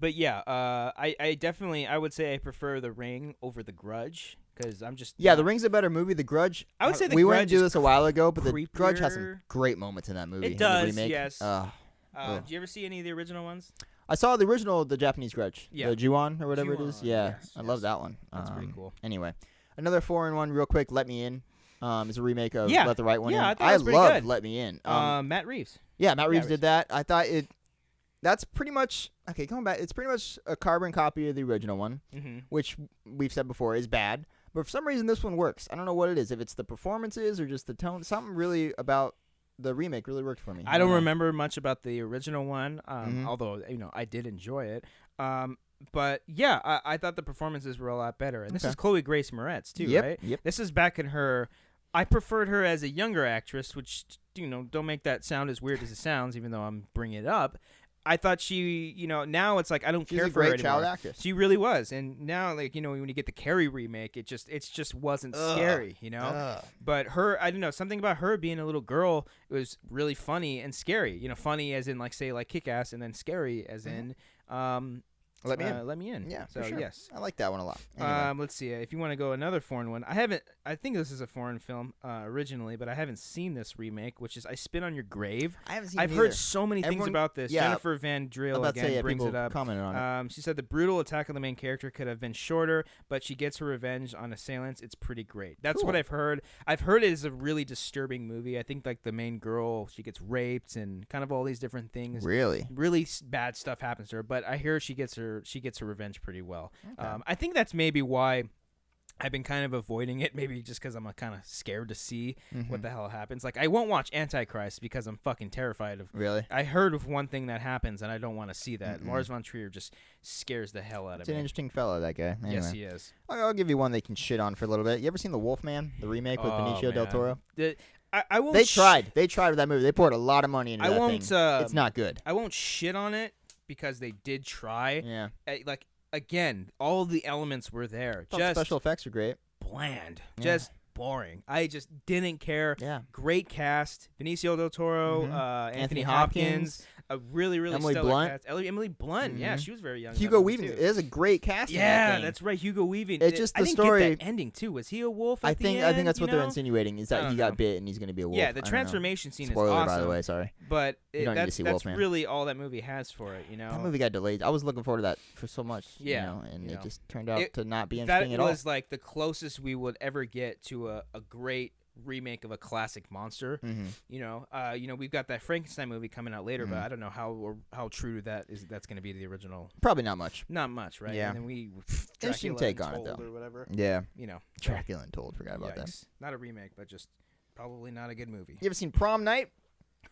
But yeah, I definitely would say I prefer The Ring over The Grudge because I'm just Yeah, The Ring's a better movie. The Grudge. I would say The we went Grudge to do is this a while ago, but The Grudge has some creepier. great moments in that movie. It in does, the remake. yes. Ugh. Did you ever see any of the original ones? I saw the original, the Japanese Grudge. Yeah. The Ju-on or whatever it is. Ju-on, Yeah, yes, I love yes. that one. That's pretty cool. Anyway, another foreign one, real quick. Let Me In. Is a remake of Yeah. Let the Right One In. Yeah, I thought it was pretty loved good. Let Me In. Matt Reeves. Yeah, Matt Reeves Reeves. did that. I thought it. That's pretty much okay. Going back, it's pretty much a carbon copy of the original one, which we've said before is bad. But for some reason, this one works. I don't know what it is. If it's the performances or just the tone, something really about the remake really worked for me. I don't know. remember much about the original one, although I did enjoy it. But yeah, I thought the performances were a lot better. And this Okay. is Chloe Grace Moretz too, Yep, right? yep. This is back in her. I preferred her as a younger actress, which don't make that sound as weird as it sounds, even though I'm bringing it up. I thought she, now it's like I don't She's care a for her great child anymore. actress. She really was, and now when you get the Carrie remake, it just wasn't scary, But her, I don't know, something about her being a little girl was really funny and scary. Funny as in like Kick-Ass, and then scary as in Let Me In. Let Me In. Yeah, so for sure. yes. I like that one a lot. Anyway. Let's see. If you want to go another foreign one, I think this is a foreign film originally, but I haven't seen this remake, which is I Spit on Your Grave. I haven't seen I've it heard either. so many things Everyone- about this. yeah, Jennifer Van I'm Driel about to again say, brings people it up. commented on it. She said the brutal attack on the main character could have been shorter, but she gets her revenge on assailants. It's pretty great. That's what Cool. I've heard. I've heard it is a really disturbing movie. I think like the main girl, she gets raped and kind of all these different things. Really? Really bad stuff happens to her, but I hear she gets her revenge pretty well. I think that's maybe why I've been kind of avoiding it, maybe just because I'm kind of scared to see what the hell happens. Like, I won't watch Antichrist because I'm fucking terrified of. Really? I heard of one thing that happens, and I don't want to see that. Lars von Trier just scares the hell out of It's me. an interesting fellow, that guy. Anyway. Yes, he is. I'll give you one they can shit on for a little bit. You ever seen The Wolfman, the remake with Benicio del man. Toro? I won't. They tried. They tried with that movie. They poured a lot of money into I that won't. thing. It's not good. I won't shit on it because they did try. Yeah. Like, again, all the elements were there. Thought Just special effects are great. bland. Yeah. Just boring. I just didn't care. Yeah. Great cast. Benicio del Toro, Anthony Hopkins. A really, really Emily stellar Blunt. cast. Emily Blunt. Yeah, she was very young. in Hugo that movie, Weaving. too. It is a great cast. in that Yeah, thing. that's right. Hugo Weaving. It's just I the didn't story- get that ending too. Was he a wolf? At I the think end, that's what they're know? insinuating is I that don't he got know. bit and he's going to be a wolf. Yeah, I the don't know. transformation scene Spoiler, is awesome. by the way. Sorry. But You don't need to see that's Wolfman. really all that movie has for it. You know. That movie got delayed. I was looking forward to that for so much. Yeah, You know, and you it know. just turned out to not be That interesting at all. was like the closest we would ever get to a great remake of a classic monster. Mm-hmm. You know, we've got that Frankenstein movie coming out later, but I don't know how true that is. That's going to be the original. Probably not much. Not much, right? Yeah. And then we Interesting Dracula take on it, Untold though. or whatever. Yeah. You know, Dracula Untold. Forgot about that. yikes. Not a remake, but just probably not a good movie. You ever seen Prom Night?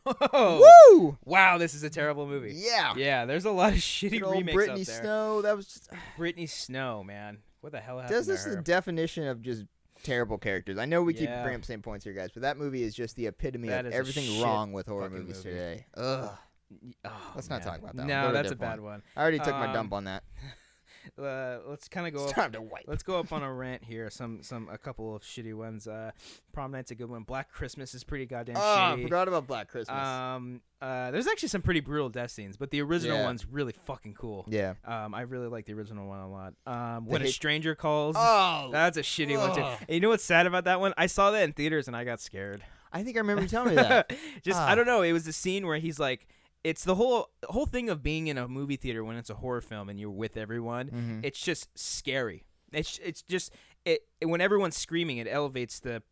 Oh, Woo! wow, this is a terrible movie. Yeah. Yeah, there's a lot of shitty Good old remakes Brittany out there. Snow. That was just. Brittany Snow, man. What the hell happened This to is her? the definition of just terrible characters. I know we keep Yeah. bringing up the same points here, guys, but that movie is just the epitome That of is a everything shit wrong with horror fucking movies movie. today. Ugh. Oh, Let's not man. talk about that one. No, Go to a that's a different bad one. I already took my dump on that. Let's kind of go. It's up. time to wipe. Let's go up on a rant here. A couple of shitty ones. Prom Night's a good one. Black Christmas is pretty goddamn Oh, shitty. I forgot about Black Christmas. There's actually some pretty brutal death scenes, but the original Yeah. one's really fucking cool. Yeah. I really like the original one a lot. When a hit- Stranger Calls. Oh, That's a shitty one too. Ugh. And you know what's sad about that one? I saw that in theaters and I got scared. I think I remember you telling me that. I don't know. It was the scene where he's like, it's the whole thing of being in a movie theater when it's a horror film and you're with everyone. Mm-hmm. It's just scary. It's just when everyone's screaming, it elevates the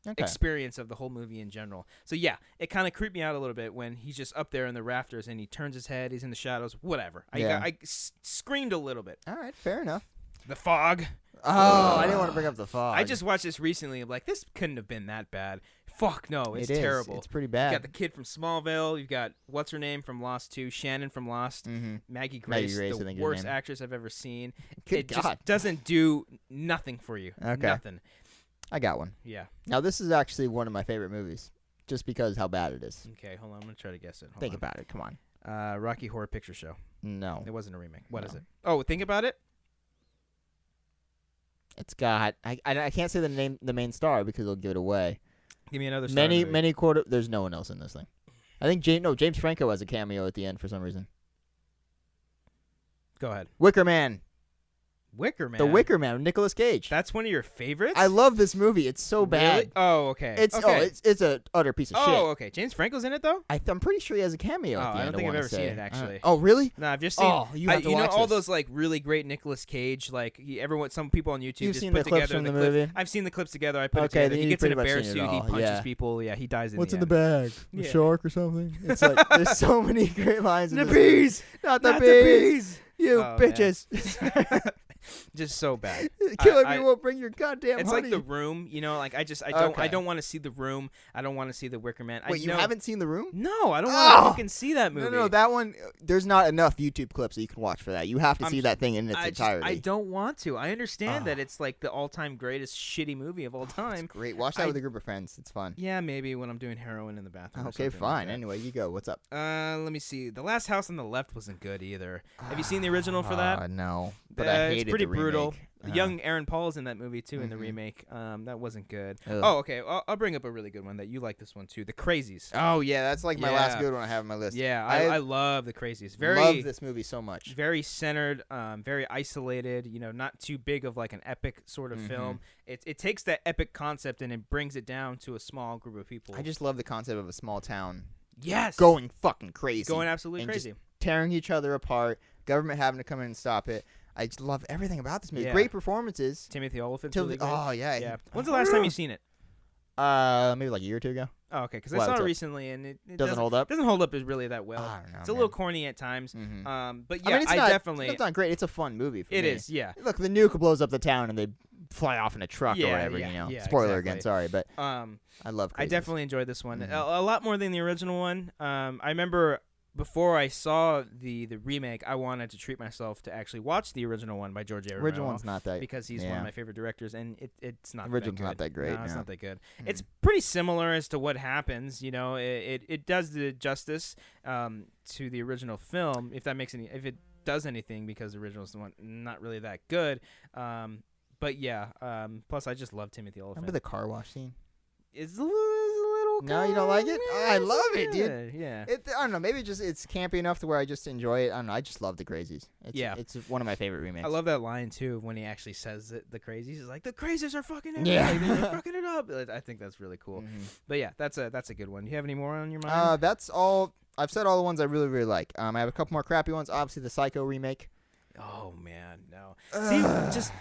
Okay. experience of the whole movie in general. So yeah, it kind of creeped me out a little bit when he's just up there in the rafters and he turns his head. He's in the shadows. Whatever. Yeah. I screamed a little bit. All right, fair enough. The fog. Oh, I didn't want to bring up the fog. I just watched this recently. I'm like, this couldn't have been that bad. Fuck no, it's It is. terrible. It's pretty You bad. got the kid from Smallville. You've got what's her name from Lost 2, Shannon from Lost, Mm-hmm. Maggie Grace, Grace, I the think her worst name. actress I've ever seen. Good it God. just doesn't do nothing for you. Okay. Nothing. I got one. Yeah. Now, this is actually one of my favorite movies, just because how bad it is. Okay, hold on. I'm gonna try to guess it. Hold Think on. about it. Come on. Rocky Horror Picture Show. No. It wasn't a remake. What is No. it? Oh, think about it. It's got. I can't say the main star because it'll give it away. Give me another. Star movie. Many quarter. There's no one else in this thing. I think James Franco has a cameo at the end for some reason. Go ahead. Wicker Man. Wicker Man. The Wicker Man with Nicolas Cage. That's one of your favorites. I love this movie. It's so bad. Really? Oh, okay. It's okay. it's a utter piece of shit. Oh, okay. James Franco's in it though. I'm pretty sure he has a cameo Oh, at the I end. don't think I've wanna ever seen say. it, actually. Oh, really? No, I've just seen. Oh, you have to watch all this. those like really great Nicolas Cage, like some people on YouTube You've just seen put the clips together from the clips. movie? I've seen the clips together. I put it Okay, together. then He you've gets in a pretty bear much seen suit. it He all, punches yeah. people. Yeah, he dies in What's the in the end. bag? The Yeah. shark or something? It's like there's so many great lines. In The this. bees. Not the Not bees. You Oh, man. bitches. Just so bad. Killer I- Bee won't bring your goddamn It's honey. like The Room, you know. Like I Okay. don't want to see The Room. I don't want to see The Wicker Man. Wait, you haven't seen The Room? No, I don't want to Oh! fucking see that movie. No, that one. There's not enough YouTube clips that you can watch for that. You have to I'm see that thing in its I entirety. don't want to. I understand that Ah. it's like the all-time greatest shitty movie of all It's time. great. Watch that I- with a group of friends. It's fun. Yeah, maybe when I'm doing heroin in the bathroom. or Okay, something fine. Like that. Anyway, you go. What's up? Let me see. The Last House on the Left wasn't good either. Have you seen the original for that? No, but I hated It's pretty the brutal. remake. Young Aaron Paul's in that movie too in the Mhm. remake. That wasn't good. Ugh. Oh, okay. I'll bring up a really good one that you like. This one too. The Crazies. Oh yeah, that's like my last Yeah. good one I have on my list. Yeah, I I love The Crazies. Very love this movie so much. very centered, very isolated. You know, not too big of like an epic sort of Mhm. film. It takes that epic concept and it brings it down to a small group of people. I just love the concept of a small town yes going fucking crazy, going absolutely and just crazy. tearing each other apart. Government having to come in and stop it. I just love everything about this movie. Yeah. Great performances. Timothy Olyphant's Till really the- good. oh yeah. Yeah. When's the last time you seen it? Maybe like a year or two ago. Oh, okay. Because I Why, saw what's it up? recently and it Doesn't hold up. Doesn't hold up as really that well. I don't know. It's a little corny at times. Mhm. But I yeah, mean, it's not, definitely. It's not great. It's a fun movie. For It me. is. Yeah. Look, the nuke blows up the town and they fly off in a truck or Yeah, whatever. yeah, You know, yeah, spoiler exactly. again. Sorry, but I love. I Crazies. definitely enjoyed this one Mhm. a lot more than the original one. I remember before I saw the remake, I wanted to treat myself to actually watch the original one by George A. Romero. Original one's not that because he's one of my favorite directors, and it's not Original's that good. not that great, No, it's no. not that good. Mm. It's pretty similar as to what happens. You know, it does the justice to the original film, if it does anything, because the original's the one not really that good. But yeah, plus I just love Timothy Olyphant. Remember the car wash scene? It's a little. No, you don't like it? kinda- Oh, I love it's it, dude. good, Yeah. I don't know. Maybe it's campy enough to where I just enjoy it. I don't know. I just love the Crazies. Yeah. It's one of my favorite remakes. I love that line too when he actually says it. The Crazies, he's like, the Crazies are fucking it. Yeah. Like, they're fucking it up. I think that's really cool. Mhm. But yeah, that's a good one. Do you have any more on your mind? That's all. I've said all the ones I really, really like. I have a couple more crappy ones. Obviously, the Psycho remake. Oh man, no. See, just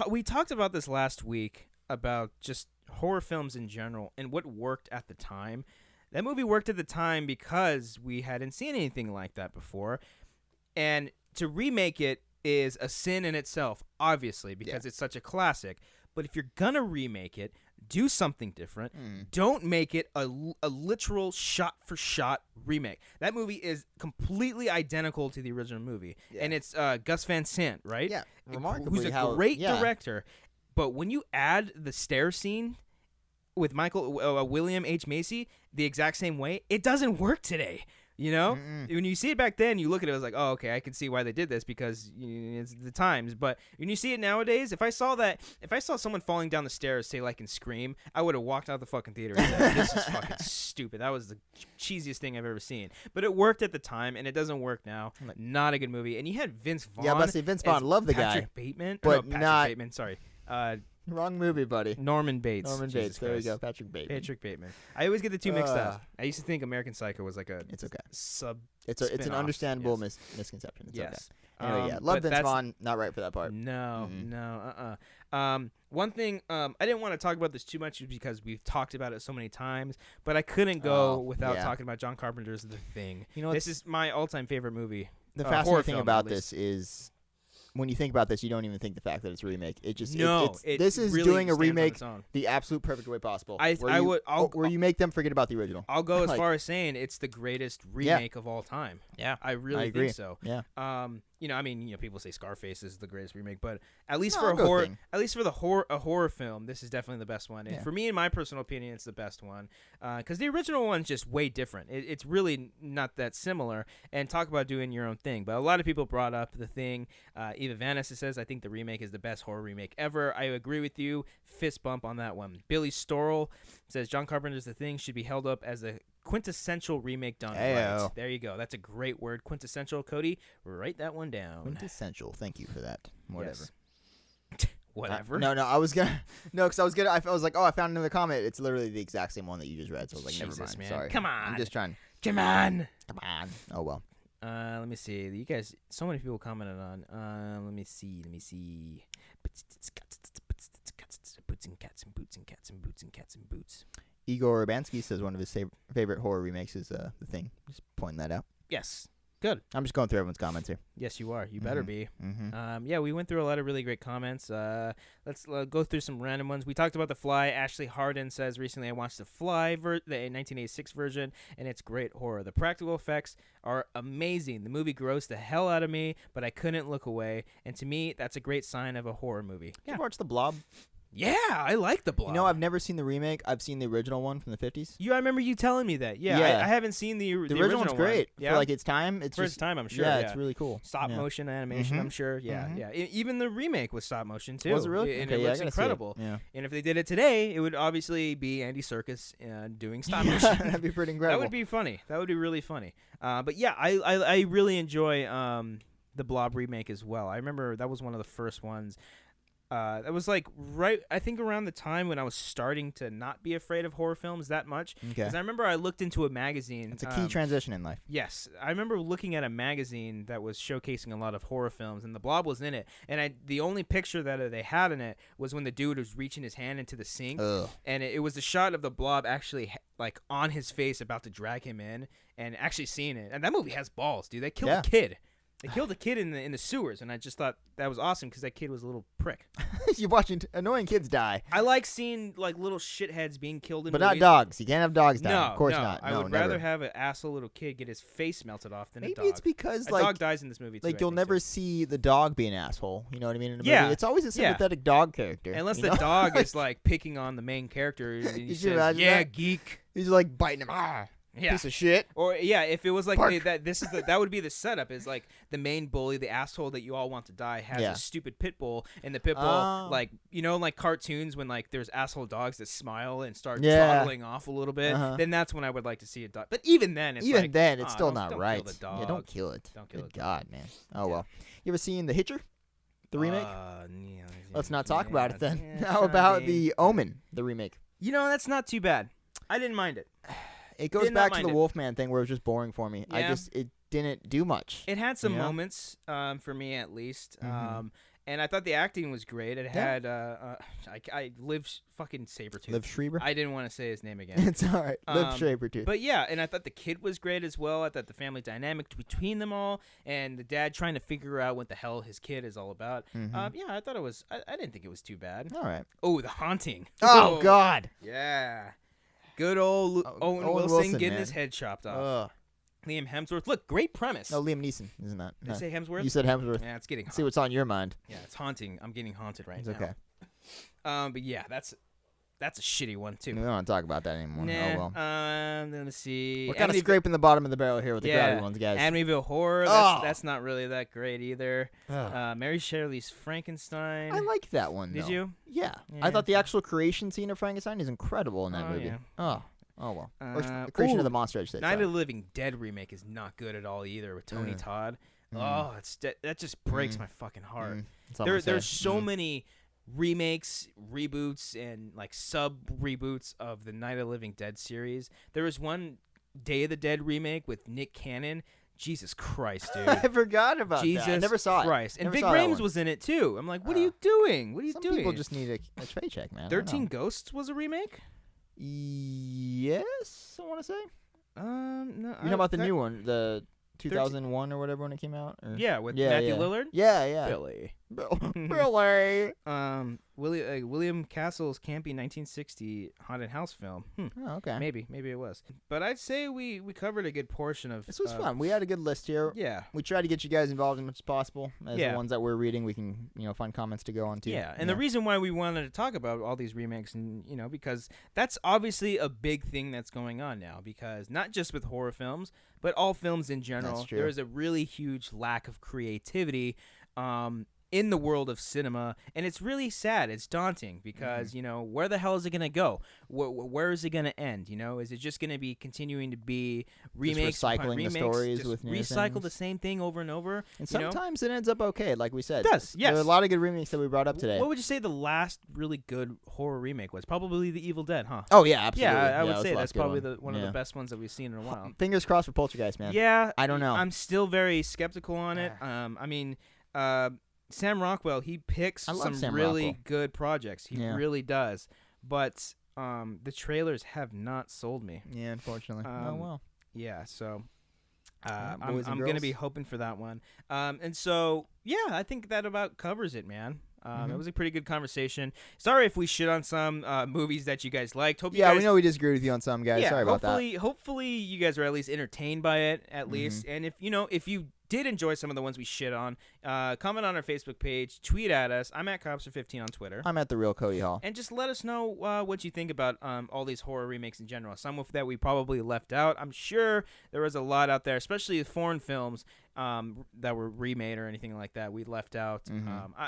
we talked about this last week about just horror films in general and what worked at the time. That movie worked at the time because we hadn't seen anything like that before, and to remake it is a sin in itself, obviously, because it's such a classic. But if you're gonna remake it, do something different. Don't make it a literal shot-for-shot remake. That movie is completely identical to the original movie. Yeah. And it's Gus Van Sant, right? Yeah, Who's remarkably a great director. But when you add the stair scene with William H. Macy the exact same way, it doesn't work today. You know, when you see it back then, you look at it, it was like, oh, okay, I can see why they did this because it's the times. But when you see it nowadays, if I saw someone falling down the stairs, say like in Scream, I would have walked out the fucking theater and said, this is fucking stupid. That was the cheesiest thing I've ever seen. But it worked at the time, and it doesn't work now. Not a good movie. And you had Vince Vaughn. Yeah, but see, Vince Vaughn, as love the Patrick guy. Bateman, but Patrick not- Bateman. Sorry, Wrong movie, buddy. Norman Bates. Norman Jesus Bates. There we Christ. go. Patrick Bateman. Patrick Bateman. I always get the two mixed Ugh. up. I used to think American Psycho was like a It's okay. sub. It's an spin-off, understandable yes. misconception. It's Yes. okay. Anyway, yeah, but love Vince that's- Vaughn. Not right for that part. No, Mhm. no, one thing, I didn't want to talk about this too much because we've talked about it so many times, but I couldn't go without yeah. talking about John Carpenter's The Thing. You know, This is my all-time favorite movie. the horror fascinating thing film, about at least. this is when you think about this, you don't even think the fact that it's a remake. It just No, it this is really doing a stands on remake its own. the absolute perfect way possible. I would- I'll- where you make them forget about the original. I'll go as Like- far as saying it's the greatest remake of all time. Yeah, I really agree. think so. Yeah. People say Scarface is the greatest remake, but at least No, for I'll a go horror, Thing. at least for a horror film, this is definitely the best one. And Yeah. for me, in my personal opinion, it's the best one because the original one's just way different. It's really not that similar. And talk about doing your own thing. But a lot of people brought up The Thing. Eva Vanessa says, "I think the remake is the best horror remake ever." I agree with you. Fist bump on that one. Billy Storrell says John Carpenter's The Thing should be held up as a quintessential remake done Ayo. right. There you go. That's a great word. Quintessential. Cody, write that one down. Quintessential. Thank you for that. Whatever. Yes. Whatever. No, I was gonna. No, because I was like, oh, I found another comment. It's literally the exact same one that you just read. So I was like, never Jesus, mind. man. Sorry. Come I'm on. just trying. Come on. Come on. Oh well. Let me see. You guys, so many people commented on. Let me see. Boots and cats and boots and cats and boots and cats and boots. Igor Urbanski says one of his favorite horror remakes is The Thing. Just pointing that out. Yes. Good. I'm just going through everyone's comments here. Yes, you are. You better Mhm. be. Mm-hmm. Yeah, we went through a lot of really great comments. Let's go through some random ones. We talked about The Fly. Ashley Harden says, recently I watched The Fly, the 1986 version, and it's great horror. The practical effects are amazing. The movie grossed the hell out of me, but I couldn't look away. And to me, that's a great sign of a horror movie. Did you ever watch The Blob? Yeah, I like The Blob. You know, I've never seen the remake. I've seen the original one from the 50s. I remember you telling me that. Yeah, Yeah. I haven't seen the The original one's great. One. Yeah, For like its time, it's first just time, I'm sure. yeah, it's really cool. Stop Yeah. motion animation, Mhm. I'm sure. Yeah, Mhm. yeah. Even the remake was stop motion too. Was it really? And Okay, it yeah, I looks gotta see it. incredible. Yeah. And if they did it today, it would obviously be Andy Serkis doing stop motion. That'd be pretty That incredible. would be funny. That would be really funny. But yeah, I really enjoy the Blob remake as well. I remember that was one of the first ones. That was like I think around the time when I was starting to not be afraid of horror films that much. Okay. Because I remember I looked into a magazine. It's a key transition in life. Yes, I remember looking at a magazine that was showcasing a lot of horror films, and The Blob was in it. And the only picture that they had in it was when the dude was reaching his hand into the sink, Ugh. and it was the shot of the Blob actually like on his face, about to drag him in, and actually seeing it. And that movie has balls, dude. They killed Yeah. a kid. They killed a kid in the sewers, and I just thought that was awesome because that kid was a little prick. You're watching annoying kids die. I like seeing like little shitheads being killed in But movies. not dogs. You can't have dogs die. No, Of course no. not. I No, would never. rather have an asshole little kid get his face melted off than Maybe a dog. it's because a like dog dies in this movie too. like I you'll think, never too. see the dog be an asshole. You know what I mean? In a Yeah. movie. It's always a sympathetic dog character. Unless you the know? dog is like picking on the main character and he Could you says, imagine "Yeah, that? geek." He's like biting him. Ah, Yeah. piece of shit. Or yeah, if it was like Bark. that would be the setup is like the main bully, the asshole that you all want to die, has Yeah. a stupid pit bull, and the pit bull Oh. like like cartoons when like there's asshole dogs that smile and start Yeah. toddling off a little bit, Uh-huh. then that's when I would like to see a dog. But even then, it's Even like, then, it's "Aw, still don't- not don't right. Kill the dog. Yeah, don't kill it. Don't kill Good the God, man. Oh Yeah. well. You ever seen The Hitcher? The remake? Yeah, Let's not talk about it then. yeah, How about Sean The Omen, the remake? That's not too bad. I didn't mind it. It goes Did not back to mind the it. Wolfman thing where it was just boring for me. Yeah. It didn't do much. It had some You know? moments, for me at least. Mhm. And I thought the acting was great. It Yeah. had I Liv fucking Sabretooth. Liv Schreiber? I didn't want to say his name again. It's all right. Liv Um, Schreiber too. But yeah, and I thought the kid was great as well. I thought the family dynamic between them all, and the dad trying to figure out what the hell his kid is all about. Mhm. Yeah, I thought it was. I didn't think it was too bad. All right. Oh, the haunting. Oh God. Yeah. Good old Owen Wilson getting man. his head chopped off. Ugh. Liam Hemsworth. Look, great premise. No, Liam Neeson, isn't that? Did I say Hemsworth? You said Hemsworth. Yeah, it's getting. See what's on your mind. Yeah, it's haunting. I'm getting haunted right It's now. okay. But yeah, that's a shitty one too. We don't want to talk about that anymore. Nah. Oh well. Let me see. We're kind of scraping the bottom of the barrel here with the yeah, grabby ones, guys. Amityville Horror. Oh. That's not really that great either. Ugh. Mary Shelley's Frankenstein. I liked that one. Did though. you? Yeah. Yeah. I thought the actual creation scene of Frankenstein is incredible in that Oh, movie. yeah. Oh well. Or Uh, the creation ooh, of the monster, I should say. Night sorry. of the Living Dead remake is not good at all either with Tony Mm. Todd. Mm. Oh, that just breaks Mm. my fucking heart. That's all I'm gonna There's say. so many remakes, reboots, and like sub reboots of the Night of the Living Dead series. There was one Day of the Dead remake with Nick Cannon. Jesus Christ, dude. I forgot about Jesus that. I never saw Christ. it. And Never Big saw that Rames one. was in it too. I'm like, what are you doing? What are you Some doing? people just need a paycheck, man. I don't 13 know. Ghosts was a remake? Yes, I want to say. No. You're talking about the new one, the 2001 or whatever when it came out? Or? Yeah, with Yeah, Matthew yeah. Lillard. Yeah, yeah. Billy. Billy. William Castle's campy 1960 haunted house film. Oh, okay. Maybe it was. But I'd say we covered a good portion of. This was fun. We had a good list here. Yeah. We tried to get you guys involved as much as possible. As Yeah. the ones that we're reading, we can find comments to go on to. Yeah, and the reason why we wanted to talk about all these remakes, and because that's obviously a big thing that's going on now. Because not just with horror films, but all films in general, That's true. there is a really huge lack of creativity in the world of cinema, and it's really sad. It's daunting because where the hell is it gonna go? Where is it gonna end? Is it just gonna be continuing to be remakes, upon recycling the remakes, stories just with new recycle the things? same thing over and over? And you know? sometimes it ends up okay, like we said. It does, yes. There are a lot of good remakes that we brought up today. What would you say the last really good horror remake was? Probably The Evil Dead, huh? Oh yeah, absolutely. Yeah, I would it was say the that's last good probably one. one of Yeah. the best ones that we've seen in a while. Fingers crossed for Poltergeist, man. Yeah, I don't know. I'm still very skeptical on it. Sam Rockwell, he picks I love some Sam really Rockwell. good projects. He Yeah. really does. But the trailers have not sold me. Yeah, unfortunately. Oh Um, well. Yeah, so Alright, I'm boys and going to be girls. hoping for that one. And so, yeah, I think that about covers it, man. It was a pretty good conversation. Sorry if we shit on some movies that you guys liked. Hope you Yeah, guys, we know we disagree with you on some guys. yeah, Sorry about that. hopefully you guys are at least entertained by it, at least. And if you did enjoy some of the ones we shit on, comment on our Facebook page, tweet at us. I'm at Copster15 on Twitter. I'm at the real Cody Hall. And just let us know what you think about all these horror remakes in general. Some of that we probably left out. I'm sure there was a lot out there, especially the foreign films that were remade or anything like that we left out.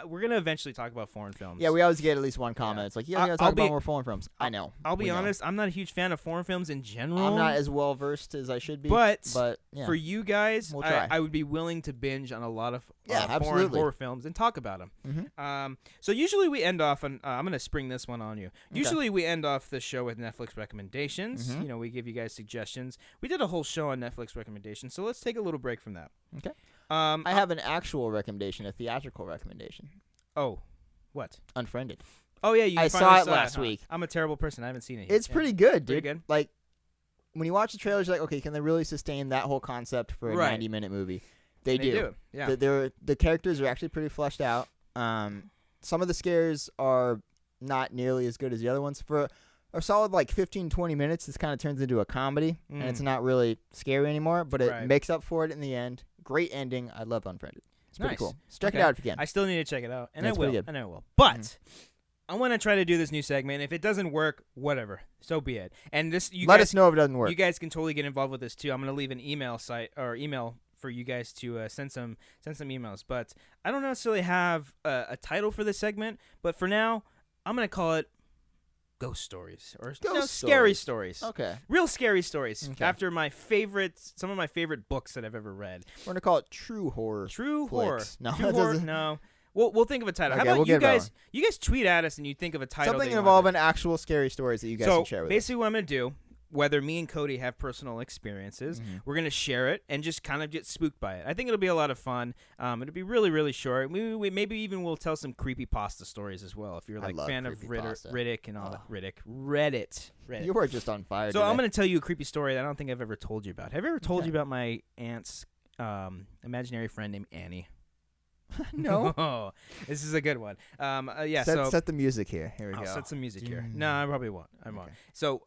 We're going to eventually talk about foreign films. Yeah, we always get at least one comment. It's like, yeah, I'll talk about be- more foreign films. I know. I'll be We know. honest, I'm not a huge fan of foreign films in general. I'm not as well versed as I should be. But yeah. for you guys, We'll try. I would be willing to binge on a lot of Yeah, foreign absolutely. horror films and talk about them. Mhm. So usually we end off on. I'm going to spring this one on you. Usually we end off the show with Netflix recommendations. Mhm. We give you guys suggestions. We did a whole show on Netflix recommendations, so let's take a little break from that. Okay. I I have an actual recommendation, a theatrical recommendation. Oh, what? Unfriended. Oh yeah, you I finally saw it last huh? week. I'm a terrible person. I haven't seen it yet. It's pretty good, dude. Pretty good? Like, when you watch the trailers, you're like, okay, can they really sustain that whole concept for a Right. 90-minute movie? They And do. Yeah. The characters are actually pretty fleshed out. Some of the scares are not nearly as good as the other ones. For a solid 15, 20 minutes, this kind of turns into a comedy, and it's not really scary anymore, but it makes up for it in the end. Great ending. I love Unfriended. It's pretty cool. Check it out if you can. I still need to check it out, and I It's will. pretty good. And I will. But I want to try to do this new segment. If it doesn't work, whatever. So be it. And this, Let us know if it doesn't work. You guys can totally get involved with this too. I'm going to leave an email for you guys to send some emails. But I don't necessarily have a title for this segment. But for now, I'm going to call it Ghost Stories or Scary Stories. Okay. Real scary stories. Okay. After some of my favorite books that I've ever read. We're gonna call it True Horror. True Flicks. horror. No, True that horror. doesn't- No. We'll think of a title. Okay, How about we'll you get that guys? You guys tweet at us and you think of a title. Something that you want involving actual scary stories that you guys so can share with us. basically, what I'm gonna do, whether me and Cody have personal experiences, we're gonna share it and just kind of get spooked by it. I think it'll be a lot of fun. It'll be really, really short. Maybe even we'll tell some creepypasta stories as well. If you're I love fan of creepypasta. Riddick and all that. Reddit. You were just on fire. So today. I'm gonna tell you a creepy story that I don't think I've ever told you about. Have I ever told you about my aunt's imaginary friend named Annie? No. Oh, this is a good one. Yeah. Set the music here. Here we I'll go. set some music here. No, I probably won't. I won't. Okay. So,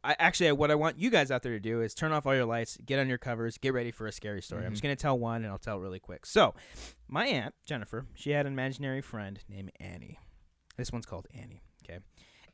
what I want you guys out there to do is turn off all your lights, get on your covers, get ready for a scary story. I'm just going to tell one, and I'll tell it really quick. So, my aunt, Jennifer, she had an imaginary friend named Annie. This one's called Annie, okay?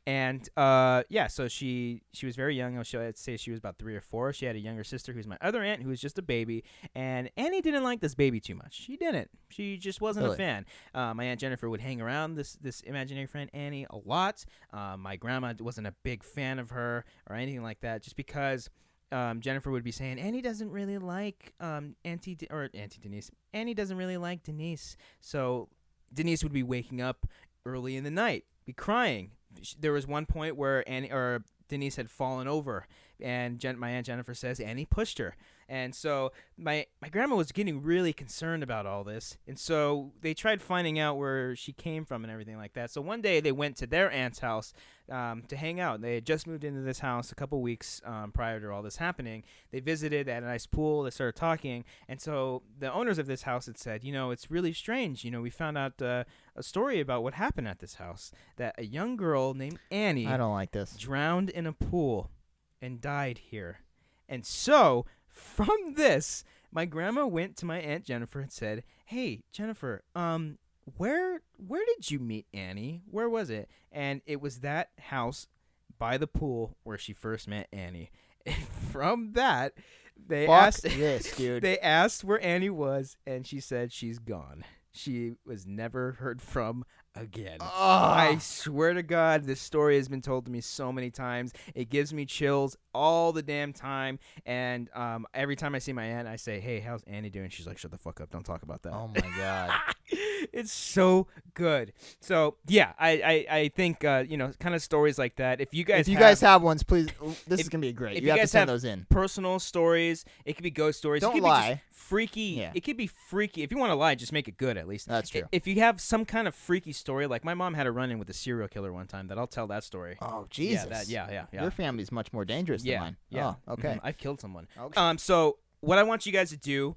And, so she was very young. I'd say she was about 3 or 4. She had a younger sister who's my other aunt who was just a baby. And Annie didn't like this baby too much. She didn't. She just wasn't a fan. My Aunt Jennifer would hang around this imaginary friend Annie a lot. My grandma wasn't a big fan of her or anything like that just because Jennifer would be saying, Annie doesn't really like Auntie Denise. Annie doesn't really like Denise. So Denise would be waking up early in the night, be crying. There was one point where Denise had fallen over, and my Aunt Jennifer says Annie pushed her. And so my grandma was getting really concerned about all this, and so they tried finding out where she came from and everything like that. So one day they went to their aunt's house to hang out. They had just moved into this house a couple weeks prior to all this happening. They visited, they had a nice pool, they started talking, and so the owners of this house had said, it's really strange. We found out a story about what happened at this house, that a young girl named Annie I don't like this. drowned in a pool and died here. And so from this, my grandma went to my Aunt Jennifer and said, hey, Jennifer, where did you meet Annie? Where was it? And it was that house by the pool where she first met Annie. And from that, they asked this, dude. They asked where Annie was, and she said she's gone. She was never heard from again. I swear to God, this story has been told to me so many times. It gives me chills all the damn time. And every time I see my aunt, I say, hey, how's Annie doing? She's like, shut the fuck up. Don't talk about that. Oh, my God. It's so good. So, yeah, I think, kind of stories like that. If you guys have ones, please, this is going to be great. if You you have to guys send have those in. personal stories, it could be ghost stories. Don't it could lie. Be just freaky. Yeah. It could be freaky. If you want to lie, just make it good at least. That's true. If you have some kind of freaky story, like my mom had a run-in with a serial killer one time, I'll tell that story. Oh, Jesus. Yeah. Your family's much more dangerous than mine. Yeah. Oh, okay. Mhm. I've killed someone. Okay. So what I want you guys to do,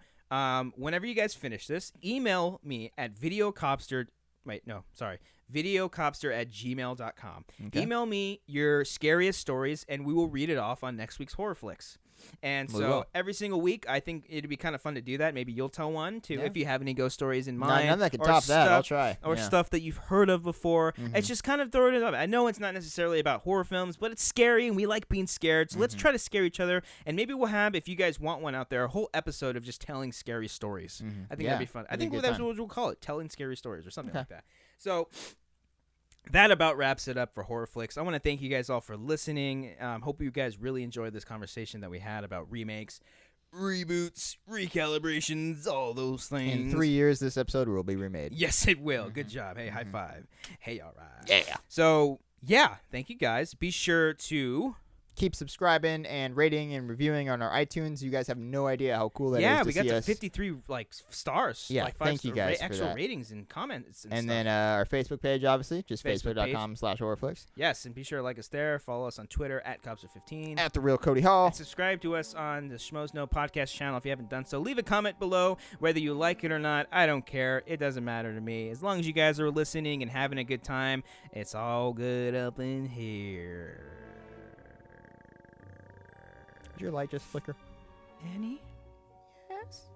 whenever you guys finish this, email me at videocopster@gmail.com. Okay. Email me your scariest stories, and we will read it off on next week's HorrorFlix. And We so will. every single week, I think it'd be kind of fun to do that. Maybe you'll tell one too, Yeah. if you have any ghost stories in No, mind. none that can or top that. I'll stuff- try. Or Yeah. stuff that you've heard of before. Mhm. It's just kind of throwing it up. I know it's not necessarily about horror films, but it's scary, and we like being scared. So let's try to scare each other. And maybe we'll have, if you guys want one out there, a whole episode of just telling scary stories. I think Yeah, that'd be fun. I that'd be think a good that's time. what we'll call it, telling scary stories or something Okay. like that. So that about wraps it up for HorrorFlix. I want to thank you guys all for listening. Hope you guys really enjoyed this conversation that we had about remakes, reboots, recalibrations, all those things. In 3 years, this episode will be remade. Yes, it will. Good job. Hey, high five. Hey, all right. Yeah. So, yeah, thank you guys. Be sure to keep subscribing and rating and reviewing on our iTunes. You guys have no idea how cool that is. Yeah, to we got see to us. 53 stars. Yeah, like 5 thank you guys for extra that. ratings and comments and And stuff. then our Facebook page, obviously, just Facebook page. facebook.com/HorrorFlix. Yes, and be sure to like us there. Follow us on Twitter at Cops15. At the real Cody Hall. And subscribe to us on the Schmoes Know podcast channel if you haven't done so. Leave a comment below whether you like it or not. I don't care. It doesn't matter to me. As long as you guys are listening and having a good time, it's all good up in here. Did your light just flicker? Annie? Yes?